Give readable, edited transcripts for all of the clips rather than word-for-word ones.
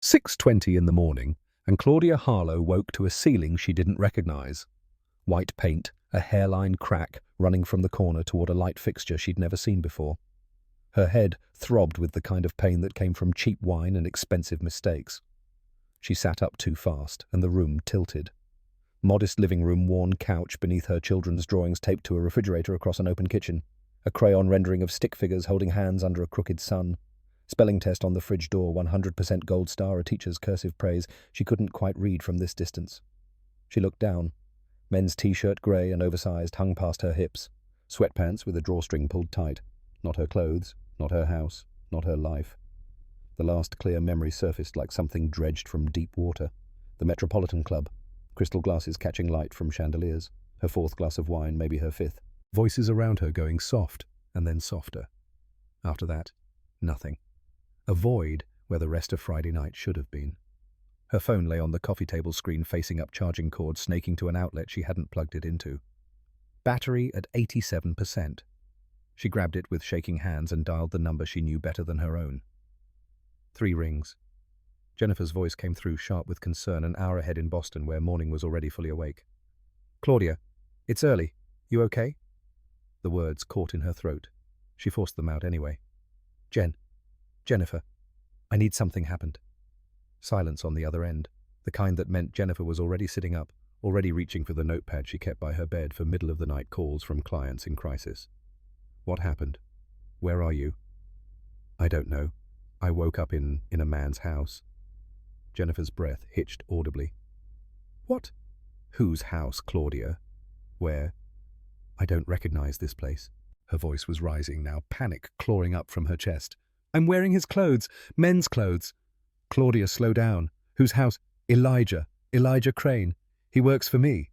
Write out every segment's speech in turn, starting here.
6:20 in the morning, and Claudia Harlow woke to a ceiling she didn't recognize. White paint, a hairline crack running from the corner toward a light fixture she'd never seen before. Her head throbbed with the kind of pain that came from cheap wine and expensive mistakes. She sat up too fast, and the room tilted. Modest living room worn couch beneath her children's drawings taped to a refrigerator across an open kitchen. A crayon rendering of stick figures holding hands under a crooked sun. Spelling test on the fridge door, 100% gold star, a teacher's cursive praise she couldn't quite read from this distance. She looked down. Men's t-shirt, grey and oversized, hung past her hips. Sweatpants with a drawstring pulled tight. Not her clothes, not her house, not her life. The last clear memory surfaced like something dredged from deep water. The Metropolitan Club. Crystal glasses catching light from chandeliers. Her fourth glass of wine, maybe her fifth. Voices around her going soft, and then softer. After that, nothing. A void where the rest of Friday night should have been. Her phone lay on the coffee table screen facing up, charging cord snaking to an outlet she hadn't plugged it into. Battery at 87%. She grabbed it with shaking hands and dialed the number she knew better than her own. 3 rings. Jennifer's voice came through sharp with concern, an hour ahead in Boston where morning was already fully awake. "Claudia, it's early. You okay?" The words caught in her throat. She forced them out anyway. Jennifer, I need something happened." Silence on the other end, the kind that meant Jennifer was already sitting up, already reaching for the notepad she kept by her bed for middle-of-the-night calls from clients in crisis. "What happened? Where are you?" "I don't know. I woke up in a man's house." Jennifer's breath hitched audibly. "What? Whose house, Claudia? Where? I don't recognize this place." Her voice was rising now, panic clawing up from her chest. "I'm wearing his clothes, men's clothes." "Claudia, slow down. Whose house?" Elijah Crane. He works for me."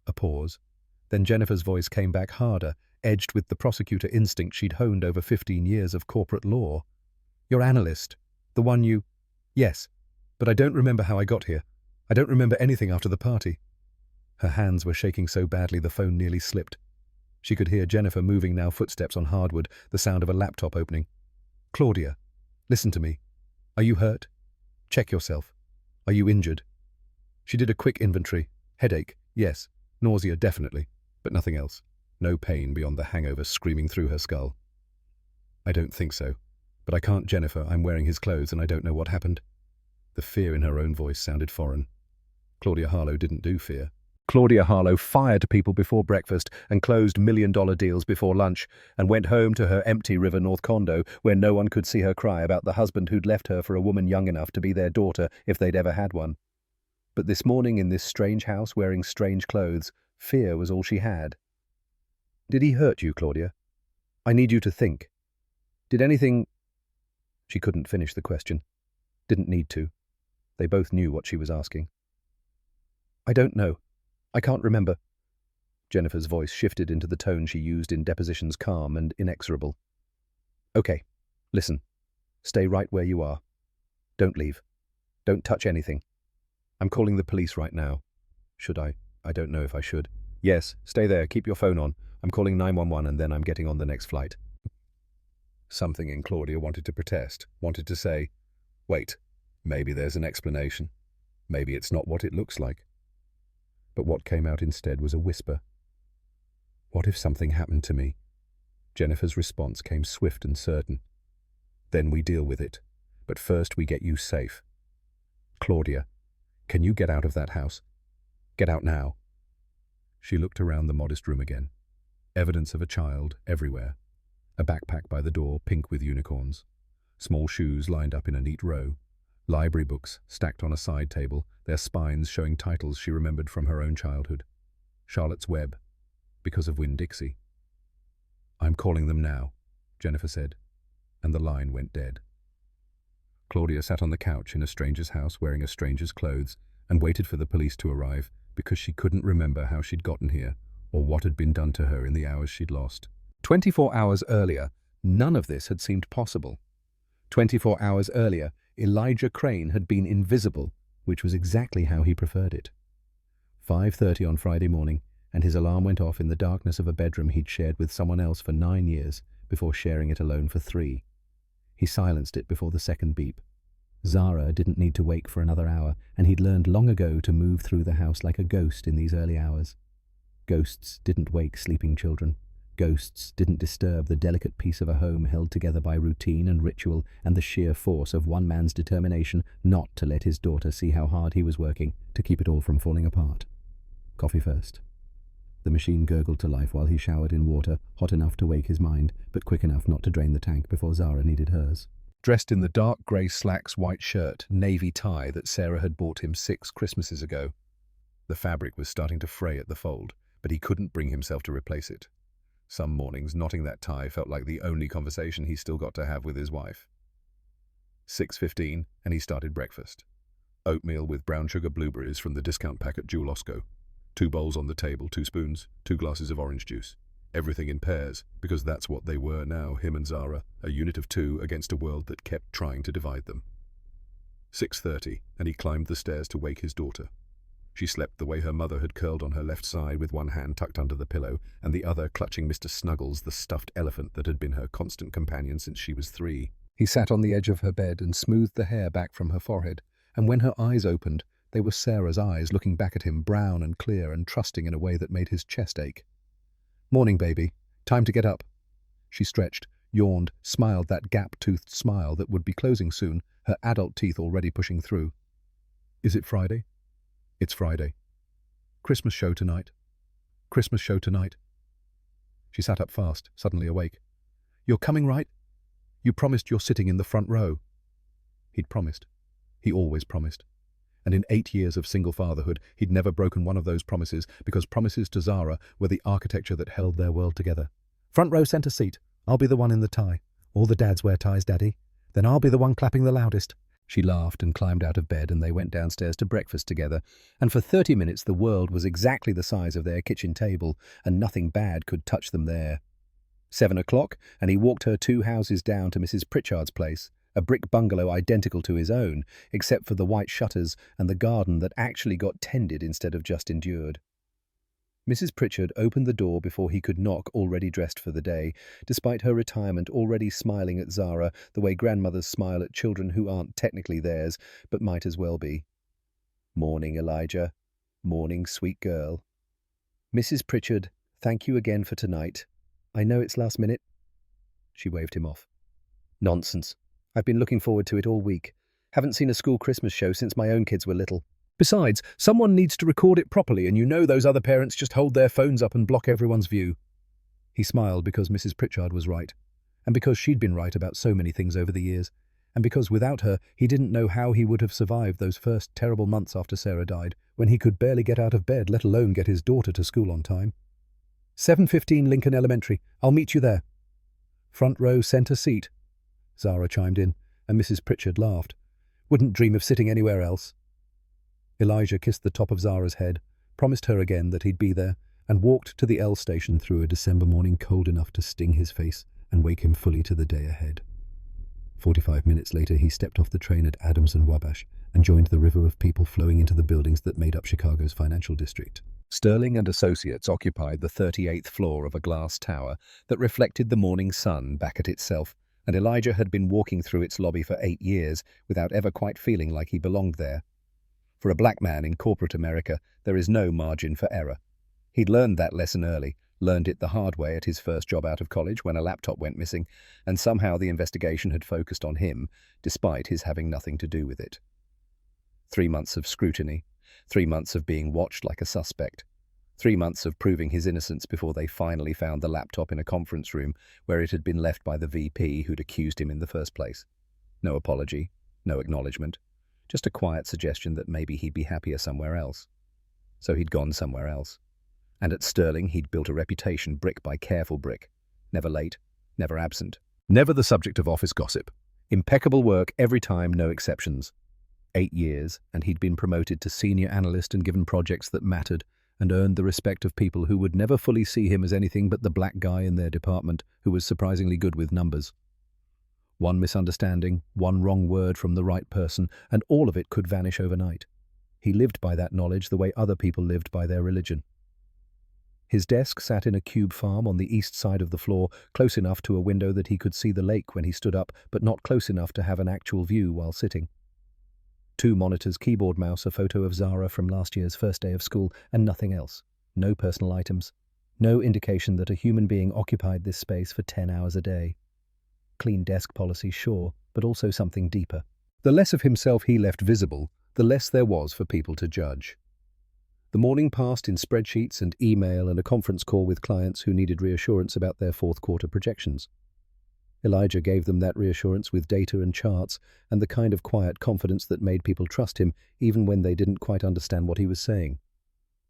A pause. Then Jennifer's voice came back harder, edged with the prosecutor instinct she'd honed over 15 years of corporate law. "Your analyst. The one you—" "Yes, but I don't remember how I got here. I don't remember anything after the party." Her hands were shaking so badly the phone nearly slipped. She could hear Jennifer moving now, footsteps on hardwood, the sound of a laptop opening. "Claudia, listen to me. Are you hurt? Check yourself. Are you injured?" She did a quick inventory. Headache, yes. Nausea, definitely. But nothing else. No pain beyond the hangover screaming through her skull. "I don't think so. But I can't, Jennifer. I'm wearing his clothes and I don't know what happened." The fear in her own voice sounded foreign. Claudia Harlow didn't do fear. Claudia Harlow fired people before breakfast and closed million-dollar deals before lunch and went home to her empty River North condo where no one could see her cry about the husband who'd left her for a woman young enough to be their daughter if they'd ever had one. But this morning in this strange house wearing strange clothes, fear was all she had. "Did he hurt you, Claudia? I need you to think. Did anything—" She couldn't finish the question. Didn't need to. They both knew what she was asking. "I don't know. I can't remember." Jennifer's voice shifted into the tone she used in depositions, calm and inexorable. "Okay, listen. Stay right where you are. Don't leave. Don't touch anything. I'm calling the police right now." "Should I? I don't know if I should." "Yes, stay there. Keep your phone on. I'm calling 911 and then I'm getting on the next flight." Something in Claudia wanted to protest, wanted to say, "Wait, maybe there's an explanation. Maybe it's not what it looks like." But what came out instead was a whisper. "What if something happened to me?" Jennifer's response came swift and certain. "Then we deal with it. But first we get you safe. Claudia, can you get out of that house? Get out now." She looked around the modest room again. Evidence of a child everywhere. A backpack by the door, pink with unicorns. Small shoes lined up in a neat row. Library books stacked on a side table, their spines showing titles she remembered from her own childhood. Charlotte's Web, Because of Winn-Dixie. "I'm calling them now," Jennifer said, and the line went dead. Claudia sat on the couch in a stranger's house wearing a stranger's clothes and waited for the police to arrive because she couldn't remember how she'd gotten here or what had been done to her in the hours she'd lost. 24 hours earlier, none of this had seemed possible. 24 hours earlier, Elijah Crane had been invisible, which was exactly how he preferred it. 5:30 on Friday morning, and his alarm went off in the darkness of a bedroom he'd shared with someone else for 9 years before sharing it alone for 3. He silenced it before the second beep. Zara didn't need to wake for another hour, and he'd learned long ago to move through the house like a ghost in these early hours. Ghosts didn't wake sleeping children. Ghosts didn't disturb the delicate peace of a home held together by routine and ritual and the sheer force of one man's determination not to let his daughter see how hard he was working to keep it all from falling apart. Coffee first. The machine gurgled to life while he showered in water, hot enough to wake his mind, but quick enough not to drain the tank before Zara needed hers. Dressed in the dark grey slacks, white shirt, navy tie that Sarah had bought him 6 Christmases ago. The fabric was starting to fray at the fold, but he couldn't bring himself to replace it. Some mornings, knotting that tie felt like the only conversation he still got to have with his wife. 6:15, and he started breakfast. Oatmeal with brown sugar blueberries from the discount pack at Jewel Osco. 2 bowls on the table, 2 spoons, 2 glasses of orange juice. Everything in pairs, because that's what they were now, him and Zara, a unit of 2 against a world that kept trying to divide them. 6:30, and he climbed the stairs to wake his daughter. She slept the way her mother had curled on her left side with one hand tucked under the pillow and the other clutching Mr. Snuggles, the stuffed elephant that had been her constant companion since she was 3. He sat on the edge of her bed and smoothed the hair back from her forehead, and when her eyes opened, they were Sarah's eyes looking back at him, brown and clear and trusting in a way that made his chest ache. "Morning, baby. Time to get up." She stretched, yawned, smiled that gap-toothed smile that would be closing soon, her adult teeth already pushing through. "Is it Friday?" "It's Friday." "Christmas show tonight." "Christmas show tonight." She sat up fast, suddenly awake. "You're coming, right? You promised you're sitting in the front row." He'd promised. He always promised. And in 8 years of single fatherhood, he'd never broken one of those promises, because promises to Zara were the architecture that held their world together. "Front row center seat. I'll be the one in the tie. All the dads wear ties, Daddy. Then I'll be the one clapping the loudest." She laughed and climbed out of bed, and they went downstairs to breakfast together, and for 30 minutes the world was exactly the size of their kitchen table, and nothing bad could touch them there. 7 o'clock, and he walked her 2 houses down to Mrs. Pritchard's place, a brick bungalow identical to his own, except for the white shutters and the garden that actually got tended instead of just endured. Mrs. Pritchard opened the door before he could knock, already dressed for the day, despite her retirement already smiling at Zara the way grandmothers smile at children who aren't technically theirs, but might as well be. "Morning, Elijah. Morning, sweet girl." "Mrs. Pritchard, thank you again for tonight. I know it's last minute." She waved him off. "Nonsense. I've been looking forward to it all week. Haven't seen a school Christmas show since my own kids were little. Besides, someone needs to record it properly, and you know those other parents just hold their phones up and block everyone's view." He smiled because Mrs. Pritchard was right, and because she'd been right about so many things over the years, and because without her he didn't know how he would have survived those first terrible months after Sarah died, when he could barely get out of bed, let alone get his daughter to school on time. 7:15 Lincoln Elementary. I'll meet you there." "Front row center seat," Zara chimed in, and Mrs. Pritchard laughed. "Wouldn't dream of sitting anywhere else." Elijah kissed the top of Zara's head, promised her again that he'd be there, and walked to the L station through a December morning cold enough to sting his face and wake him fully to the day ahead. 45 minutes later, he stepped off the train at Adams and Wabash and joined the river of people flowing into the buildings that made up Chicago's financial district. Sterling and Associates occupied the 38th floor of a glass tower that reflected the morning sun back at itself, and Elijah had been walking through its lobby for 8 years without ever quite feeling like he belonged there. For a black man in corporate America, there is no margin for error. He'd learned that lesson early, learned it the hard way at his first job out of college when a laptop went missing, and somehow the investigation had focused on him, despite his having nothing to do with it. 3 months of scrutiny, 3 months of being watched like a suspect, 3 months of proving his innocence before they finally found the laptop in a conference room where it had been left by the VP who'd accused him in the first place. No apology, no acknowledgement, just a quiet suggestion that maybe he'd be happier somewhere else. So he'd gone somewhere else. And at Sterling, he'd built a reputation brick by careful brick. Never late, never absent. Never the subject of office gossip. Impeccable work every time, no exceptions. 8 years, and he'd been promoted to senior analyst and given projects that mattered, and earned the respect of people who would never fully see him as anything but the black guy in their department who was surprisingly good with numbers. One misunderstanding, one wrong word from the right person, and all of it could vanish overnight. He lived by that knowledge the way other people lived by their religion. His desk sat in a cube farm on the east side of the floor, close enough to a window that he could see the lake when he stood up, but not close enough to have an actual view while sitting. Two monitors, keyboard, mouse, a photo of Zara from last year's first day of school, and nothing else. No personal items. No indication that a human being occupied this space for 10 hours a day. Clean desk policy, sure, but also something deeper. The less of himself he left visible, the less there was for people to judge. The morning passed in spreadsheets and email and a conference call with clients who needed reassurance about their fourth-quarter projections. Elijah gave them that reassurance with data and charts and the kind of quiet confidence that made people trust him even when they didn't quite understand what he was saying.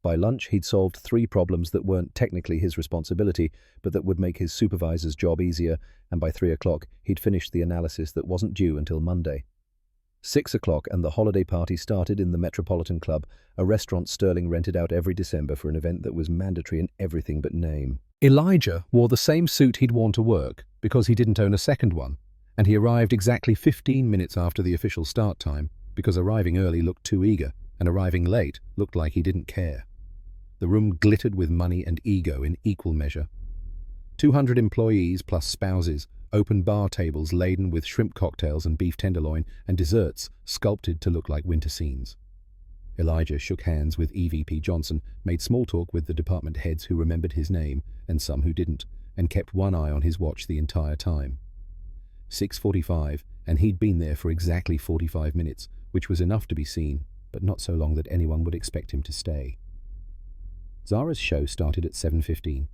By lunch, he'd solved 3 problems that weren't technically his responsibility, but that would make his supervisor's job easier, and by 3 o'clock, he'd finished the analysis that wasn't due until Monday. 6 o'clock and the holiday party started in the Metropolitan Club, a restaurant Sterling rented out every December for an event that was mandatory in everything but name. Elijah wore the same suit he'd worn to work because he didn't own a second one, and he arrived exactly 15 minutes after the official start time because arriving early looked too eager, and arriving late looked like he didn't care. The room glittered with money and ego in equal measure. 200 employees plus spouses, open bar tables laden with shrimp cocktails and beef tenderloin, and desserts sculpted to look like winter scenes. Elijah shook hands with EVP Johnson, made small talk with the department heads who remembered his name and some who didn't, and kept one eye on his watch the entire time. 6:45, and he'd been there for exactly 45 minutes, which was enough to be seen, but not so long that anyone would expect him to stay. Zara's show started at 7:15,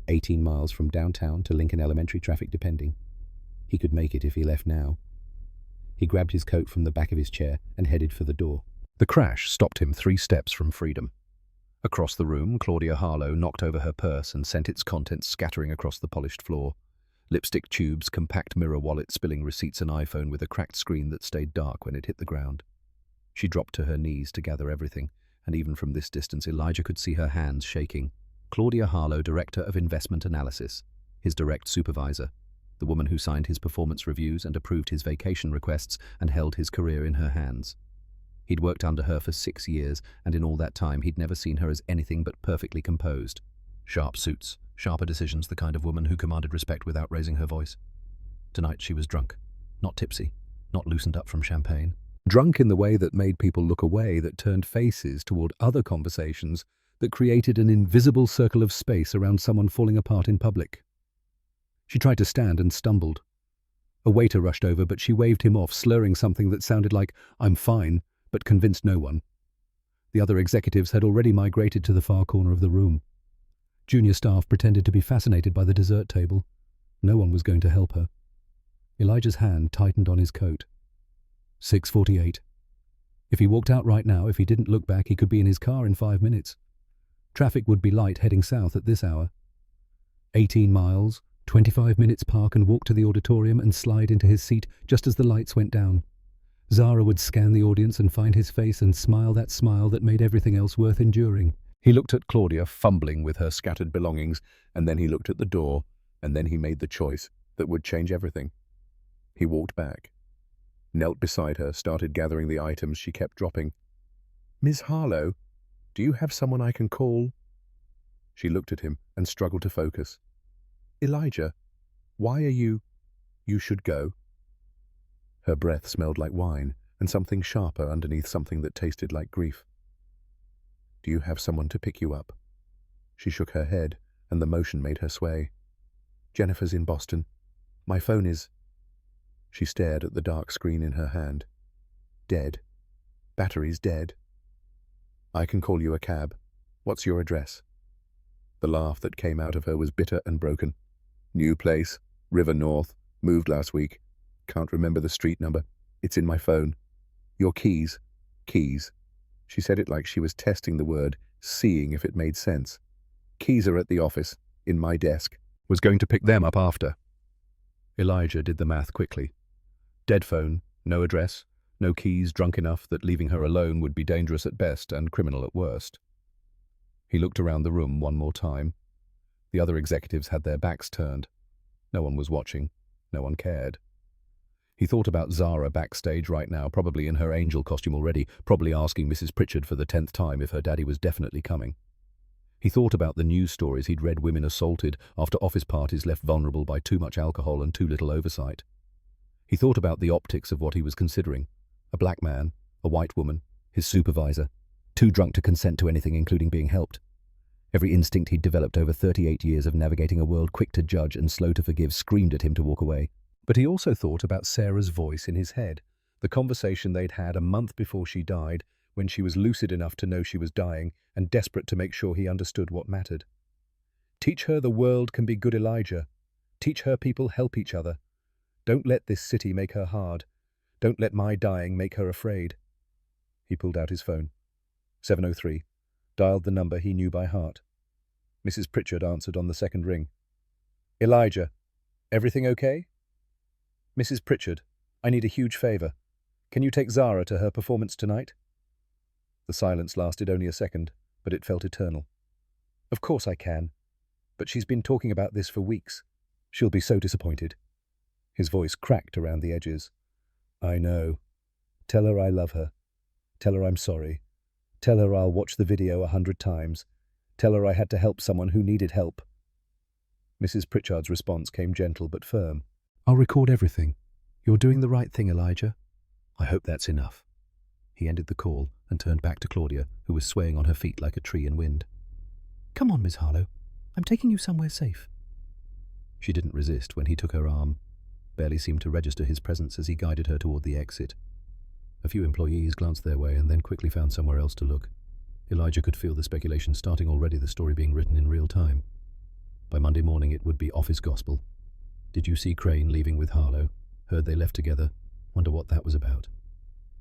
18 miles from downtown to Lincoln Elementary traffic depending. He could make it if he left now. He grabbed his coat from the back of his chair and headed for the door. The crash stopped him 3 steps from freedom. Across the room, Claudia Harlow knocked over her purse and sent its contents scattering across the polished floor. Lipstick tubes, compact mirror wallet spilling receipts, and iPhone with a cracked screen that stayed dark when it hit the ground. She dropped to her knees to gather everything, and even from this distance Elijah could see her hands shaking. Claudia Harlow, Director of Investment Analysis, his direct supervisor, the woman who signed his performance reviews and approved his vacation requests and held his career in her hands. He'd worked under her for 6 years, and in all that time he'd never seen her as anything but perfectly composed. Sharp suits, sharper decisions, the kind of woman who commanded respect without raising her voice. Tonight she was drunk, not tipsy, not loosened up from champagne. Drunk in the way that made people look away, that turned faces toward other conversations, that created an invisible circle of space around someone falling apart in public. She tried to stand and stumbled. A waiter rushed over, but she waved him off, slurring something that sounded like, "I'm fine," but convinced no one. The other executives had already migrated to the far corner of the room. Junior staff pretended to be fascinated by the dessert table. No one was going to help her. Elijah's hand tightened on his coat. 6:48. If he walked out right now, if he didn't look back, he could be in his car in 5 minutes. Traffic would be light heading south at this hour. 18 miles, 25 minutes park and walk to the auditorium and slide into his seat just as the lights went down. Zara would scan the audience and find his face and smile that smile that made everything else worth enduring. He looked at Claudia, fumbling with her scattered belongings, and then he looked at the door, and then he made the choice that would change everything. He walked back, knelt beside her, started gathering the items she kept dropping. "Miss Harlow, do you have someone I can call?" She looked at him and struggled to focus. "Elijah, why are you... You should go." Her breath smelled like wine and something sharper underneath something that tasted like grief. "Do you have someone to pick you up?" She shook her head, and the motion made her sway. "Jennifer's in Boston. My phone is..." She stared at the dark screen in her hand. "Dead. Battery's dead." "I can call you a cab. What's your address?" The laugh that came out of her was bitter and broken. "New place, River North, moved last week. Can't remember the street number. It's in my phone." "Your keys." "Keys." She said it like she was testing the word, seeing if it made sense. "Keys are at the office, in my desk." "Was going to pick them up after." Elijah did the math quickly. Dead phone, no address, no keys, drunk enough that leaving her alone would be dangerous at best and criminal at worst. He looked around the room one more time. The other executives had their backs turned. No one was watching. No one cared. He thought about Zara backstage right now, probably in her angel costume already, probably asking Mrs. Pritchard for the 10th time if her daddy was definitely coming. He thought about the news stories he'd read, women assaulted after office parties left vulnerable by too much alcohol and too little oversight. He thought about the optics of what he was considering. A black man, A white woman, his supervisor, too drunk to consent to anything including being helped. Every instinct he'd developed over 38 years of navigating a world quick to judge and slow to forgive screamed at him to walk away. But he also thought about Sarah's voice in his head, the conversation they'd had a month before she died, when she was lucid enough to know she was dying and desperate to make sure he understood what mattered. Teach her the world can be good, Elijah. Teach her people help each other. Don't let this city make her hard. Don't let my dying make her afraid. He pulled out his phone. 703. Dialed the number he knew by heart. Mrs. Pritchard answered on the second ring. Elijah, everything okay? Mrs. Pritchard, I need a huge favor. Can you take Zara to her performance tonight? The silence lasted only a second, but it felt eternal. Of course I can. But she's been talking about this for weeks. She'll be so disappointed. His voice cracked around the edges. I know. Tell her I love her. Tell her I'm sorry. Tell her I'll watch the video 100 times. Tell her I had to help someone who needed help. Mrs. Pritchard's response came gentle but firm. I'll record everything. You're doing the right thing, Elijah. I hope that's enough. He ended the call and turned back to Claudia, who was swaying on her feet like a tree in wind. Come on, Miss Harlow. I'm taking you somewhere safe. She didn't resist when he took her arm, barely seemed to register his presence as he guided her toward the exit. A few employees glanced their way and then quickly found somewhere else to look. Elijah could feel the speculation starting already, the story being written in real time. By Monday morning it would be office gospel. Did you see Crane leaving with Harlow? Heard they left together. Wonder what that was about.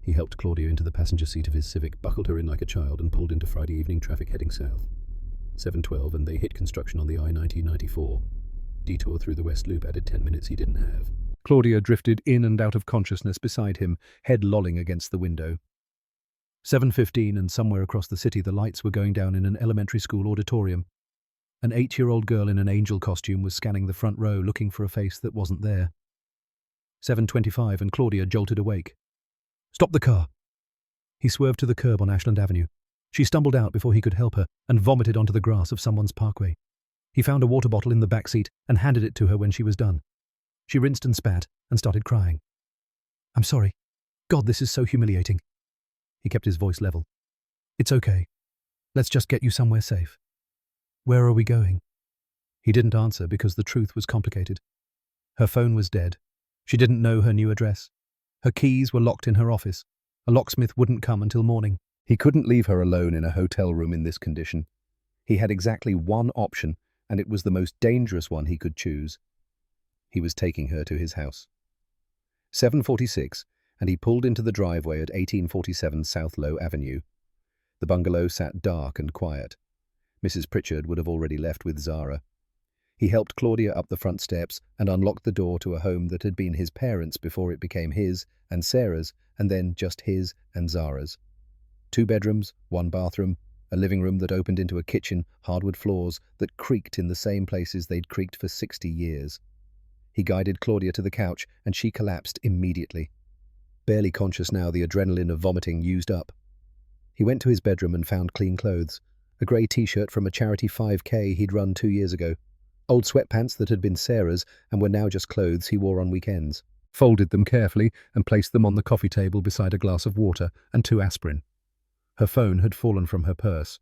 He helped Claudia into the passenger seat of his Civic, buckled her in like a child and pulled into Friday evening traffic heading south. 7:12 and they hit construction on the I-1994. Detour through the West Loop added 10 minutes he didn't have. Claudia drifted in and out of consciousness beside him, head lolling against the window. 7:15 and somewhere across the city the lights were going down in an elementary school auditorium. An 8-year-old girl in an angel costume was scanning the front row looking for a face that wasn't there. 7:25 and Claudia jolted awake. Stop the car! He swerved to the curb on Ashland Avenue. She stumbled out before he could help her and vomited onto the grass of someone's parkway. He found a water bottle in the back seat and handed it to her when she was done. She rinsed and spat and started crying. I'm sorry. God, this is so humiliating. He kept his voice level. It's okay. Let's just get you somewhere safe. Where are we going? He didn't answer because the truth was complicated. Her phone was dead. She didn't know her new address. Her keys were locked in her office. A locksmith wouldn't come until morning. He couldn't leave her alone in a hotel room in this condition. He had exactly one option, and it was the most dangerous one he could choose. He was taking her to his house. 7:46, and he pulled into the driveway at 1847 South Low Avenue. The bungalow sat dark and quiet. Mrs. Pritchard would have already left with Zara. He helped Claudia up the front steps and unlocked the door to a home that had been his parents' before it became his and Sarah's, and then just his and Zara's. 2 bedrooms, 1 bathroom, a living room that opened into a kitchen, hardwood floors that creaked in the same places they'd creaked for 60 years. He guided Claudia to the couch, and she collapsed immediately. Barely conscious now, the adrenaline of vomiting used up. He went to his bedroom and found clean clothes. A grey t-shirt from a charity 5K he'd run 2 years ago. Old sweatpants that had been Sarah's and were now just clothes he wore on weekends. Folded them carefully and placed them on the coffee table beside a glass of water and 2 aspirin. Her phone had fallen from her purse.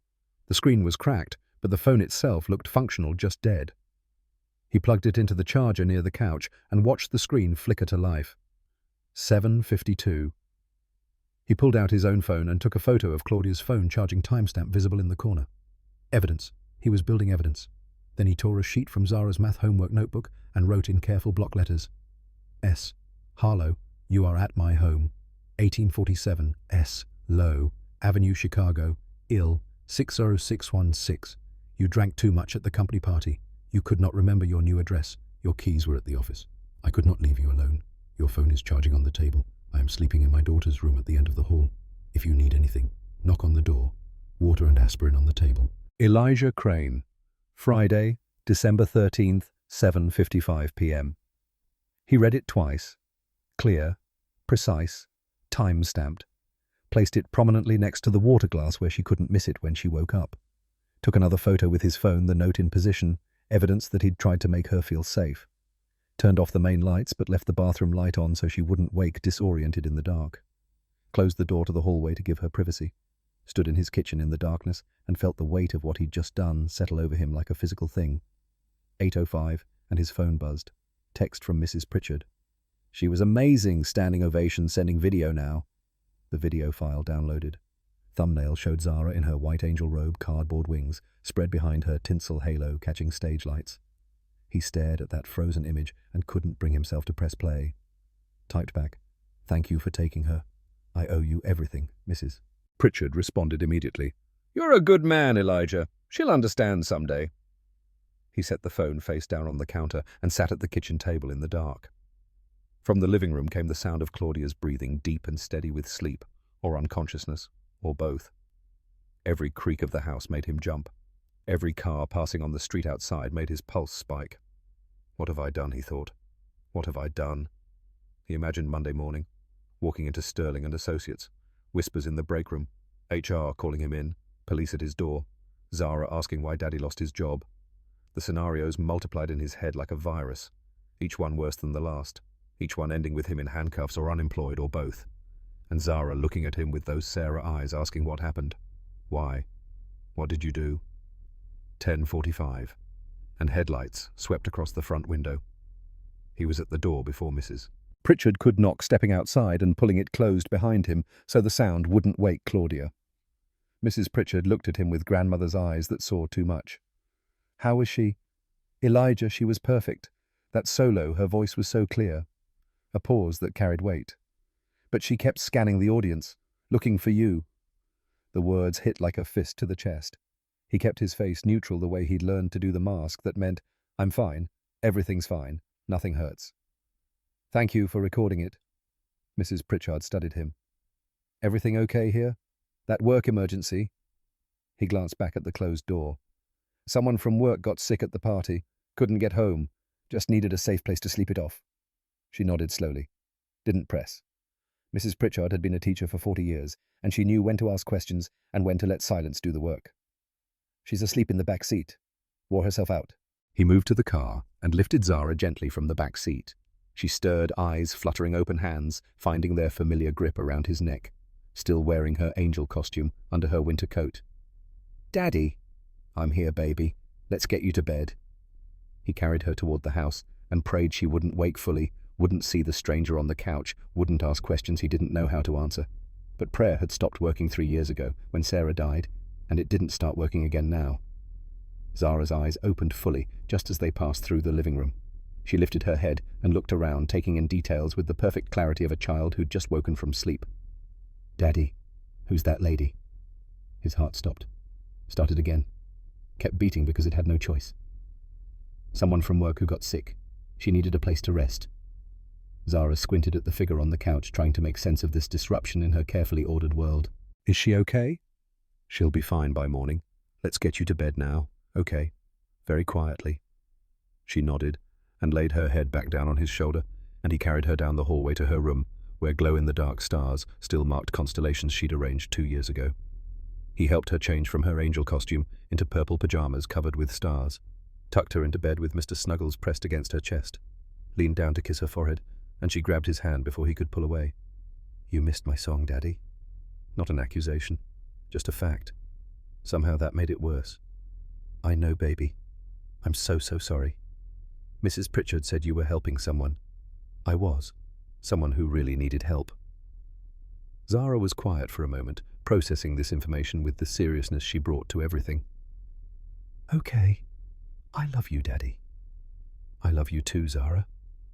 The screen was cracked, but the phone itself looked functional, just dead. He plugged it into the charger near the couch and watched the screen flicker to life. 7:52. He pulled out his own phone and took a photo of Claudia's phone charging timestamp visible in the corner. Evidence. He was building evidence. Then he tore a sheet from Zara's math homework notebook and wrote in careful block letters. S. Harlow, you are at my home. 1847 S. Low, Avenue, Chicago, ill, 60616. You drank too much at the company party. You could not remember your new address. Your keys were at the office. I could not leave you alone. Your phone is charging on the table. I am sleeping in my daughter's room at the end of the hall. If you need anything, knock on the door. Water and aspirin on the table. Elijah Crane. Friday, December 13th, 7:55 p.m. He read it twice. Clear, precise, time-stamped. Placed it prominently next to the water glass where she couldn't miss it when she woke up. Took another photo with his phone, the note in position, evidence that he'd tried to make her feel safe. Turned off the main lights but left the bathroom light on so she wouldn't wake disoriented in the dark. closed the door to the hallway to give her privacy, stood in his kitchen in the darkness, and felt the weight of what he'd just done settle over him like a physical thing. 8:05, and his phone buzzed. Text from Mrs. Pritchard. She was amazing, standing ovation, sending video now. The video file downloaded. Thumbnail showed Zara in her white angel robe, cardboard wings, spread behind her tinsel halo catching stage lights. He stared at that frozen image and couldn't bring himself to press play. Typed back, "Thank you for taking her. I owe you everything, Mrs." Pritchard responded immediately. "You're a good man, Elijah. She'll understand someday." He set the phone face down on the counter and sat at the kitchen table in the dark. From the living room came the sound of Claudia's breathing, deep and steady with sleep, or unconsciousness, or both. Every creak of the house made him jump. Every car passing on the street outside made his pulse spike. What have I done, he thought. What have I done? He imagined Monday morning, walking into Sterling and Associates, whispers in the break room, HR calling him in, police at his door, Zara asking why Daddy lost his job. The scenarios multiplied in his head like a virus, each one worse than the last, each one ending with him in handcuffs or unemployed or both. And Zara looking at him with those Sarah eyes asking what happened. Why? What did you do? 10:45, and headlights swept across the front window. He was at the door before Mrs. Pritchard could knock, stepping outside and pulling it closed behind him so the sound wouldn't wake Claudia. Mrs. Pritchard looked at him with grandmother's eyes that saw too much. How was she? Elijah, she was perfect. That solo, her voice was so clear. A pause that carried weight. But she kept scanning the audience, looking for you. The words hit like a fist to the chest. He kept his face neutral the way he'd learned to do the mask that meant, "I'm fine, everything's fine, nothing hurts." "Thank you for recording it." Mrs. Pritchard studied him. "Everything okay here? That work emergency?" He glanced back at the closed door. "Someone from work got sick at the party, couldn't get home, just needed a safe place to sleep it off." She nodded slowly. Didn't press. Mrs. Pritchard had been a teacher for 40 years, and she knew when to ask questions and when to let silence do the work. "She's asleep in the back seat. Wore herself out." He moved to the car and lifted Zara gently from the back seat. She stirred, eyes fluttering, open hands, finding their familiar grip around his neck, still wearing her angel costume under her winter coat. "Daddy." "I'm here, baby. Let's get you to bed." He carried her toward the house and prayed she wouldn't wake fully, wouldn't see the stranger on the couch, wouldn't ask questions he didn't know how to answer. But prayer had stopped working 3 years ago, when Sarah died, and it didn't start working again now. Zara's eyes opened fully just as they passed through the living room. She lifted her head and looked around, taking in details with the perfect clarity of a child who'd just woken from sleep. "Daddy, who's that lady?" His heart stopped. Started again. Kept beating because it had no choice. "Someone from work who got sick. She needed a place to rest." Zara squinted at the figure on the couch, trying to make sense of this disruption in her carefully ordered world. "Is she okay?" "She'll be fine by morning. Let's get you to bed now, okay?" Very quietly. She nodded and laid her head back down on his shoulder, and he carried her down the hallway to her room, where glow-in-the-dark stars still marked constellations she'd arranged 2 years ago. He helped her change from her angel costume into purple pajamas covered with stars, tucked her into bed with Mr. Snuggles pressed against her chest, leaned down to kiss her forehead, and she grabbed his hand before he could pull away. "You missed my song, Daddy." Not an accusation, just a fact. Somehow that made it worse. "I know, baby. I'm so sorry. Mrs. Pritchard said you were helping someone." "I was. Someone who really needed help." Zara was quiet for a moment, processing this information with the seriousness she brought to everything. "Okay. I love you, Daddy." "I love you too, Zara.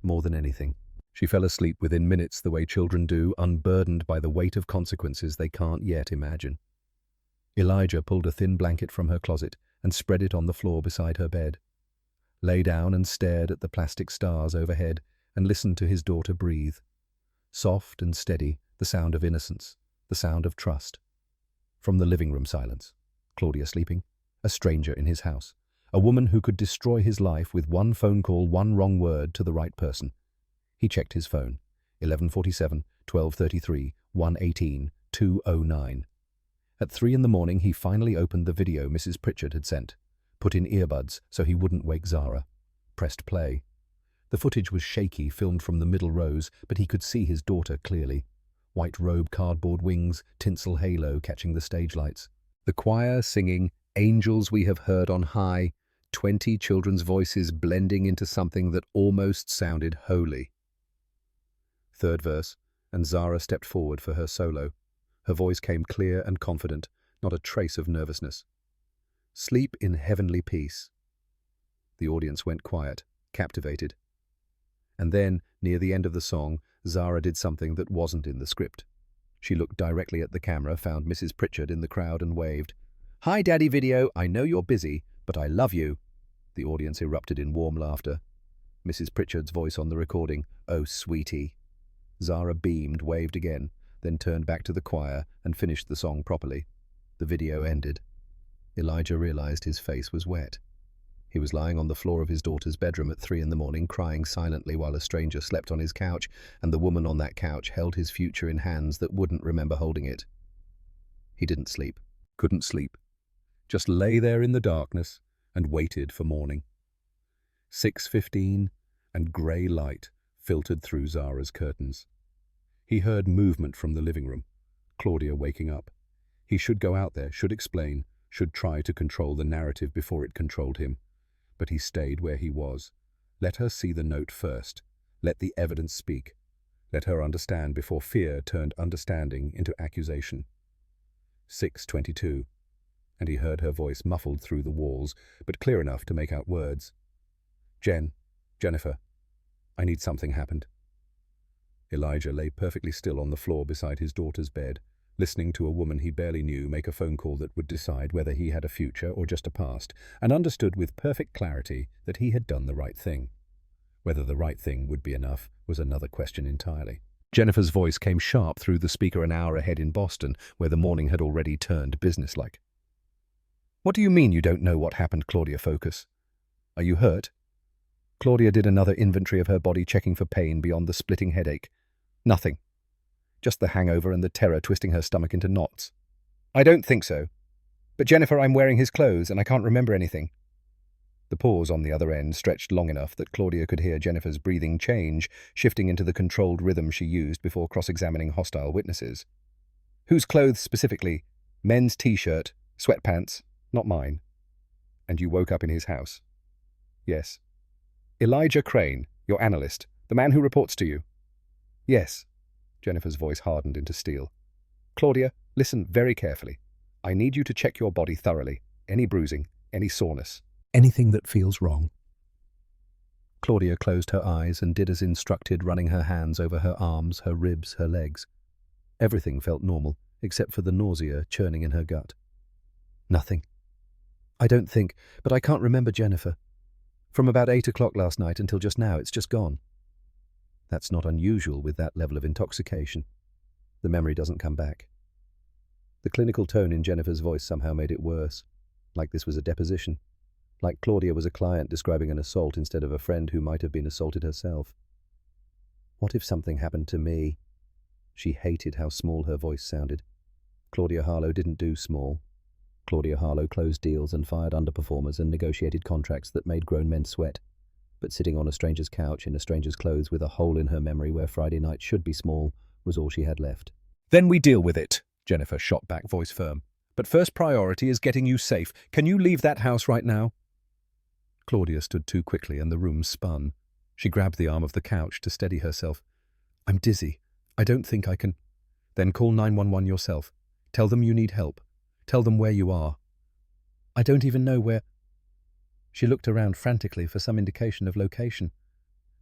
More than anything." She fell asleep within minutes the way children do, unburdened by the weight of consequences they can't yet imagine. Elijah pulled a thin blanket from her closet and spread it on the floor beside her bed, lay down and stared at the plastic stars overhead and listened to his daughter breathe. Soft and steady, the sound of innocence, the sound of trust. From the living room silence, Claudia sleeping, a stranger in his house, a woman who could destroy his life with one phone call, one wrong word to the right person. He checked his phone. 11:47, 12:33, 1:18, 2:09. At 3 in the morning, he finally opened the video Mrs. Pritchard had sent, put in earbuds so he wouldn't wake Zara, pressed play. The footage was shaky, filmed from the middle rows, but he could see his daughter clearly. white robe, cardboard wings, tinsel halo catching the stage lights. The choir singing "Angels We Have Heard on High," 20 children's voices blending into something that almost sounded holy. Third verse, and Zara stepped forward for her solo. Her voice came clear and confident, not a trace of nervousness. "Sleep in heavenly peace." The audience went quiet, captivated. And then, near the end of the song, Zara did something that wasn't in the script. She looked directly at the camera, found Mrs. Pritchard in the crowd and waved. "Hi, Daddy Video, I know you're busy, but I love you." The audience erupted in warm laughter. Mrs. Pritchard's voice on the recording, "Oh, sweetie." Zara beamed, waved again, then turned back to the choir and finished the song properly. The video ended. Elijah realized his face was wet. He was lying on the floor of his daughter's bedroom at 3 a.m, crying silently while a stranger slept on his couch, and the woman on that couch held his future in hands that wouldn't remember holding it. He didn't sleep, couldn't sleep, just lay there in the darkness and waited for morning. 6:15, and grey light filtered through Zara's curtains. He heard movement from the living room, Claudia waking up. He should go out there, should explain, should try to control the narrative before it controlled him. But he stayed where he was. Let her see the note first. Let the evidence speak. Let her understand before fear turned understanding into accusation. 6:22, and he heard her voice muffled through the walls, but clear enough to make out words. Jennifer, I need something happened." Elijah lay perfectly still on the floor beside his daughter's bed, listening to a woman he barely knew make a phone call that would decide whether he had a future or just a past, and understood with perfect clarity that he had done the right thing. Whether the right thing would be enough was another question entirely. Jennifer's voice came sharp through the speaker an hour ahead in Boston, where the morning had already turned businesslike. "What do you mean you don't know what happened, Claudia? Focus. Are you hurt?" Claudia did another inventory of her body, checking for pain beyond the splitting headache. "Nothing. Just the hangover and the terror twisting her stomach into knots." "I don't think so. But Jennifer, I'm wearing his clothes and I can't remember anything." The pause on the other end stretched long enough that Claudia could hear Jennifer's breathing change, shifting into the controlled rhythm she used before cross-examining hostile witnesses. "Whose clothes specifically?" "Men's t-shirt, sweatpants, not mine." "And you woke up in his house?" "Yes." "Elijah Crane, your analyst, the man who reports to you?" "Yes." Jennifer's voice hardened into steel. "Claudia, listen very carefully. I need you to check your body thoroughly. Any bruising, any soreness, anything that feels wrong." Claudia closed her eyes and did as instructed, running her hands over her arms, her ribs, her legs. Everything felt normal, except for the nausea churning in her gut. "Nothing. I don't think, but I can't remember Jennifer. From about 8 o'clock last night until just now, it's just gone." That's not unusual with that level of intoxication. The memory doesn't come back. The clinical tone in Jennifer's voice somehow made it worse, like this was a deposition, like Claudia was a client describing an assault instead of a friend who might have been assaulted herself. What if something happened to me? She hated how small her voice sounded. Claudia Harlow didn't do small. Claudia Harlow closed deals and fired underperformers and negotiated contracts that made grown men sweat. But sitting on a stranger's couch in a stranger's clothes with a hole in her memory where Friday night should be small was all she had left. "Then we deal with it," Jennifer shot back, voice firm. "But first priority is getting you safe. Can you leave that house right now?" Claudia stood too quickly and the room spun. She grabbed the arm of the couch to steady herself. "I'm dizzy. I don't think I can." "Then call 911 yourself. Tell them you need help. Tell them where you are." "I don't even know where." She looked around frantically for some indication of location.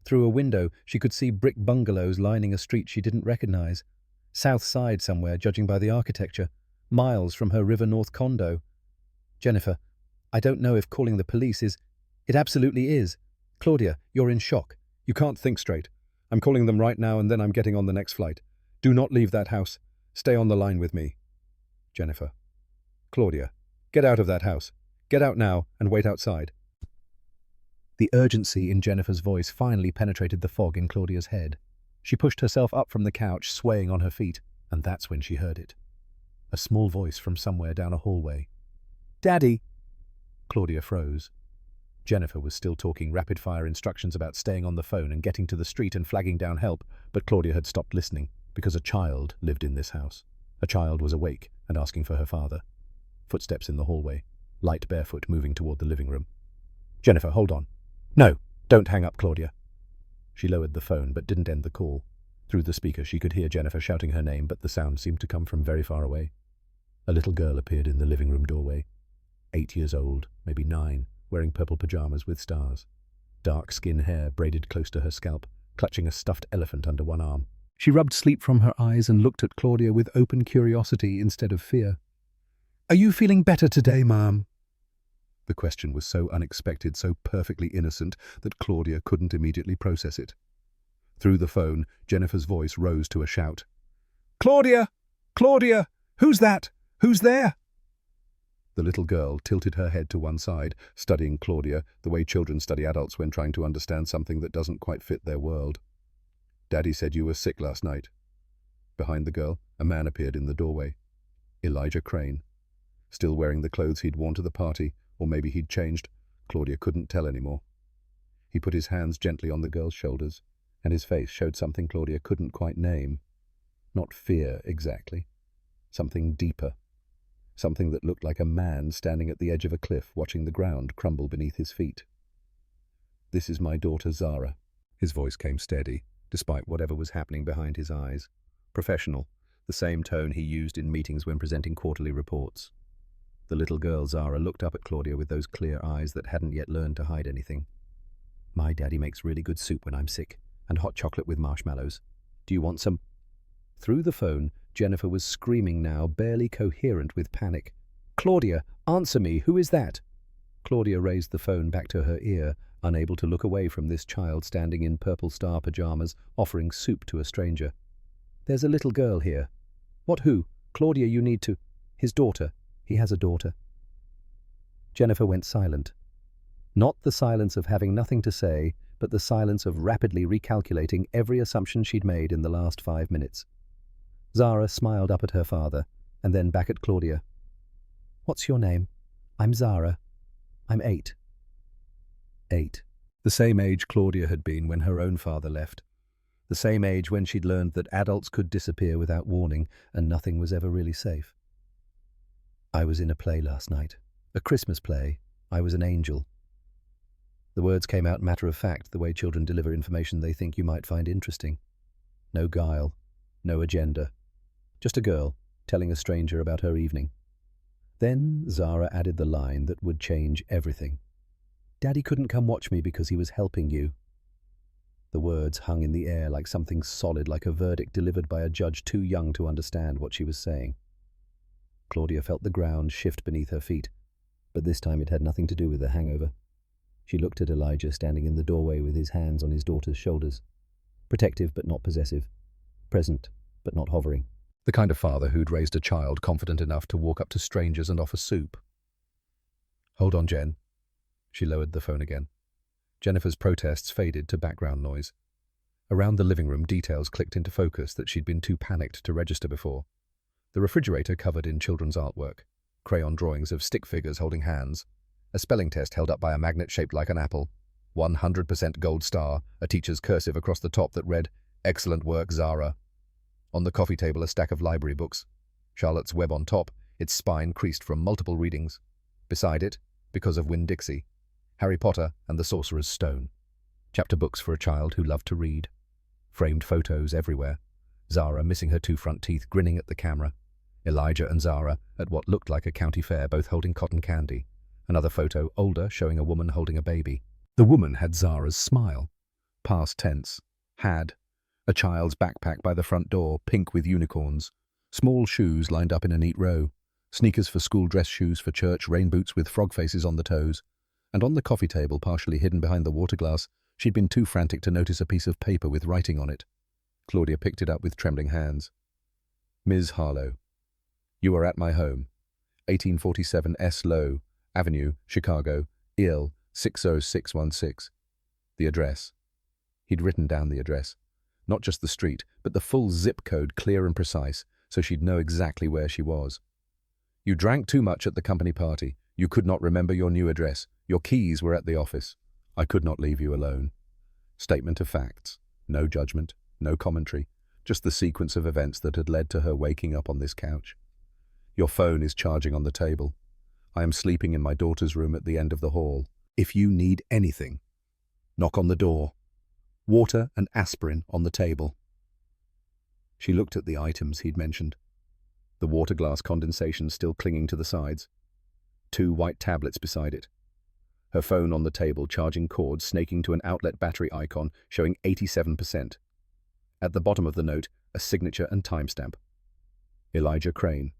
Through a window, she could see brick bungalows lining a street she didn't recognize. South Side somewhere, judging by the architecture. Miles from her River North condo. "Jennifer, I don't know if calling the police is—" "It absolutely is. Claudia, you're in shock. You can't think straight. I'm calling them right now and then I'm getting on the next flight. Do not leave that house. Stay on the line with me." Jennifer. "Claudia, get out of that house. Get out now and wait outside." The urgency in Jennifer's voice finally penetrated the fog in Claudia's head. She pushed herself up from the couch, swaying on her feet, and that's when she heard it. A small voice from somewhere down a hallway. "Daddy!" Claudia froze. Jennifer was still talking rapid-fire instructions about staying on the phone and getting to the street and flagging down help, but Claudia had stopped listening. Because a child lived in this house. A child was awake and asking for her father. Footsteps in the hallway. Light barefoot moving toward the living room. Jennifer, hold on. No, don't hang up, Claudia. She lowered the phone but didn't end the call. Through the speaker she could hear Jennifer shouting her name, but the sound seemed to come from very far away. A little girl appeared in the living room doorway. 8 years old, maybe 9, wearing purple pajamas with stars. Dark skin hair braided close to her scalp, clutching a stuffed elephant under one arm. She rubbed sleep from her eyes and looked at Claudia with open curiosity instead of fear. "Are you feeling better today, Mom?" The question was so unexpected, so perfectly innocent, that Claudia couldn't immediately process it. Through the phone, Jennifer's voice rose to a shout. "Claudia! Claudia! Who's that? Who's there?" The little girl tilted her head to one side, studying Claudia the way children study adults when trying to understand something that doesn't quite fit their world. "Daddy said you were sick last night." Behind the girl, a man appeared in the doorway. Elijah Crane. Still wearing the clothes he'd worn to the party, or maybe he'd changed. Claudia couldn't tell anymore. He put his hands gently on the girl's shoulders, and his face showed something Claudia couldn't quite name. Not fear, exactly. Something deeper. Something that looked like a man standing at the edge of a cliff watching the ground crumble beneath his feet. "This is my daughter Zara." His voice came steady, despite whatever was happening behind his eyes. Professional, the same tone he used in meetings when presenting quarterly reports. The little girl Zara looked up at Claudia with those clear eyes that hadn't yet learned to hide anything. "My daddy makes really good soup when I'm sick, and hot chocolate with marshmallows. Do you want some?" Through the phone, Jennifer was screaming now, barely coherent with panic. "Claudia, answer me! Who is that?" Claudia raised the phone back to her ear, unable to look away from this child standing in purple star pajamas, offering soup to a stranger. "There's a little girl here." "What, who?" "Claudia, you need to—" "His daughter. He has a daughter." Jennifer went silent. Not the silence of having nothing to say, but the silence of rapidly recalculating every assumption she'd made in the last 5 minutes. Zara smiled up at her father, and then back at Claudia. "What's your name?" "I'm Zara. I'm 8. 8. The same age Claudia had been when her own father left. The same age when she'd learned that adults could disappear without warning, and nothing was ever really safe. "I was in a play last night. A Christmas play. I was an angel." The words came out matter-of-fact, the way children deliver information they think you might find interesting. No guile, no agenda. Just a girl telling a stranger about her evening. Then Zara added the line that would change everything. "Daddy couldn't come watch me because he was helping you." The words hung in the air like something solid, like a verdict delivered by a judge too young to understand what she was saying. Claudia felt the ground shift beneath her feet, but this time it had nothing to do with the hangover. She looked at Elijah standing in the doorway with his hands on his daughter's shoulders. Protective but not possessive. Present but not hovering. The kind of father who'd raised a child confident enough to walk up to strangers and offer soup. "Hold on, Jen." She lowered the phone again. Jennifer's protests faded to background noise. Around the living room, details clicked into focus that she'd been too panicked to register before. The refrigerator covered in children's artwork, crayon drawings of stick figures holding hands, a spelling test held up by a magnet shaped like an apple, 100% gold star, a teacher's cursive across the top that read, "Excellent work, Zara." On the coffee table, a stack of library books. Charlotte's Web on top, its spine creased from multiple readings. Beside it, because of Winn-Dixie, Harry Potter and the Sorcerer's Stone. Chapter books for a child who loved to read. Framed photos everywhere. Zara missing her 2 front teeth, grinning at the camera. Elijah and Zara at what looked like a county fair, both holding cotton candy. Another photo, older, showing a woman holding a baby. The woman had Zara's smile. Past tense. Had. A child's backpack by the front door, pink with unicorns. Small shoes lined up in a neat row. Sneakers for school, dress shoes for church, rain boots with frog faces on the toes. And on the coffee table, partially hidden behind the water glass, she'd been too frantic to notice a piece of paper with writing on it. Claudia picked it up with trembling hands. "Ms. Harlow, you are at my home, 1847 S. Lowe Avenue, Chicago, IL 60616. The address." He'd written down the address. Not just the street, but the full zip code, clear and precise, so she'd know exactly where she was. "You drank too much at the company party. You could not remember your new address. Your keys were at the office. I could not leave you alone." Statement of facts. No judgment, no commentary. just the sequence of events that had led to her waking up on this couch. Your phone is charging on the table. I am sleeping in my daughter's room at the end of the hall. If you need anything, knock on the door. Water and aspirin on the table. She looked at the items he'd mentioned. The water glass condensation still clinging to the sides. 2 white tablets beside it. Her phone on the table, charging cord snaking to an outlet battery icon showing 87%. At the bottom of the note, a signature and timestamp. Elijah Crane.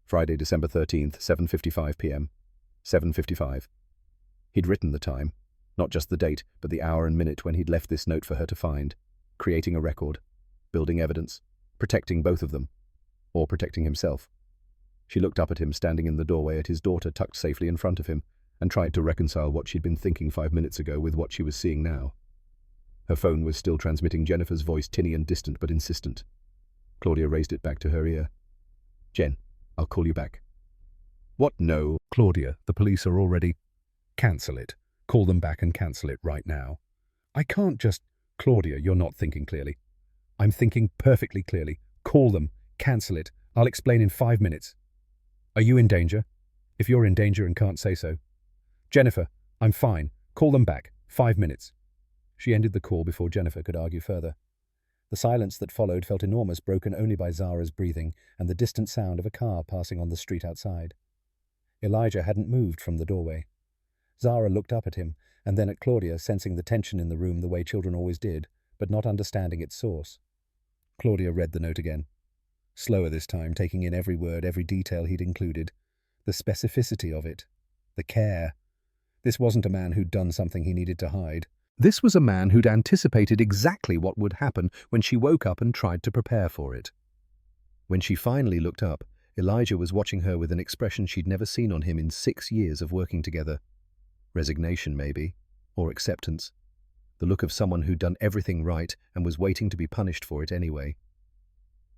Friday, December 13th, 7:55 p.m. 7:55. He'd written the time, not just the date, but the hour and minute when he'd left this note for her to find, creating a record, building evidence, protecting both of them, or protecting himself. She looked up at him standing in the doorway at his daughter tucked safely in front of him, and tried to reconcile what she'd been thinking 5 minutes ago with what she was seeing now. Her phone was still transmitting Jennifer's voice, tinny and distant but insistent. Claudia raised it back to her ear. "Jen, I'll call you back." "What? No." "Claudia, the police are already—" "Cancel it. Call them back and cancel it right now." "I can't just—" "Claudia, you're not thinking clearly." "I'm thinking perfectly clearly. Call them. Cancel it. I'll explain in 5 minutes." "Are you in danger?" "If you're in danger and can't say so." "Jennifer, I'm fine. Call them back. 5 minutes." She ended the call before Jennifer could argue further. The silence that followed felt enormous, broken only by Zara's breathing and the distant sound of a car passing on the street outside. Elijah hadn't moved from the doorway. Zara looked up at him, and then at Claudia, sensing the tension in the room the way children always did, but not understanding its source. Claudia read the note again. Slower this time, taking in every word, every detail he'd included. The specificity of it. The care. This wasn't a man who'd done something he needed to hide. This was a man who'd anticipated exactly what would happen when she woke up and tried to prepare for it. When she finally looked up, Elijah was watching her with an expression she'd never seen on him in 6 years of working together. Resignation, maybe, or acceptance. The look of someone who'd done everything right and was waiting to be punished for it anyway.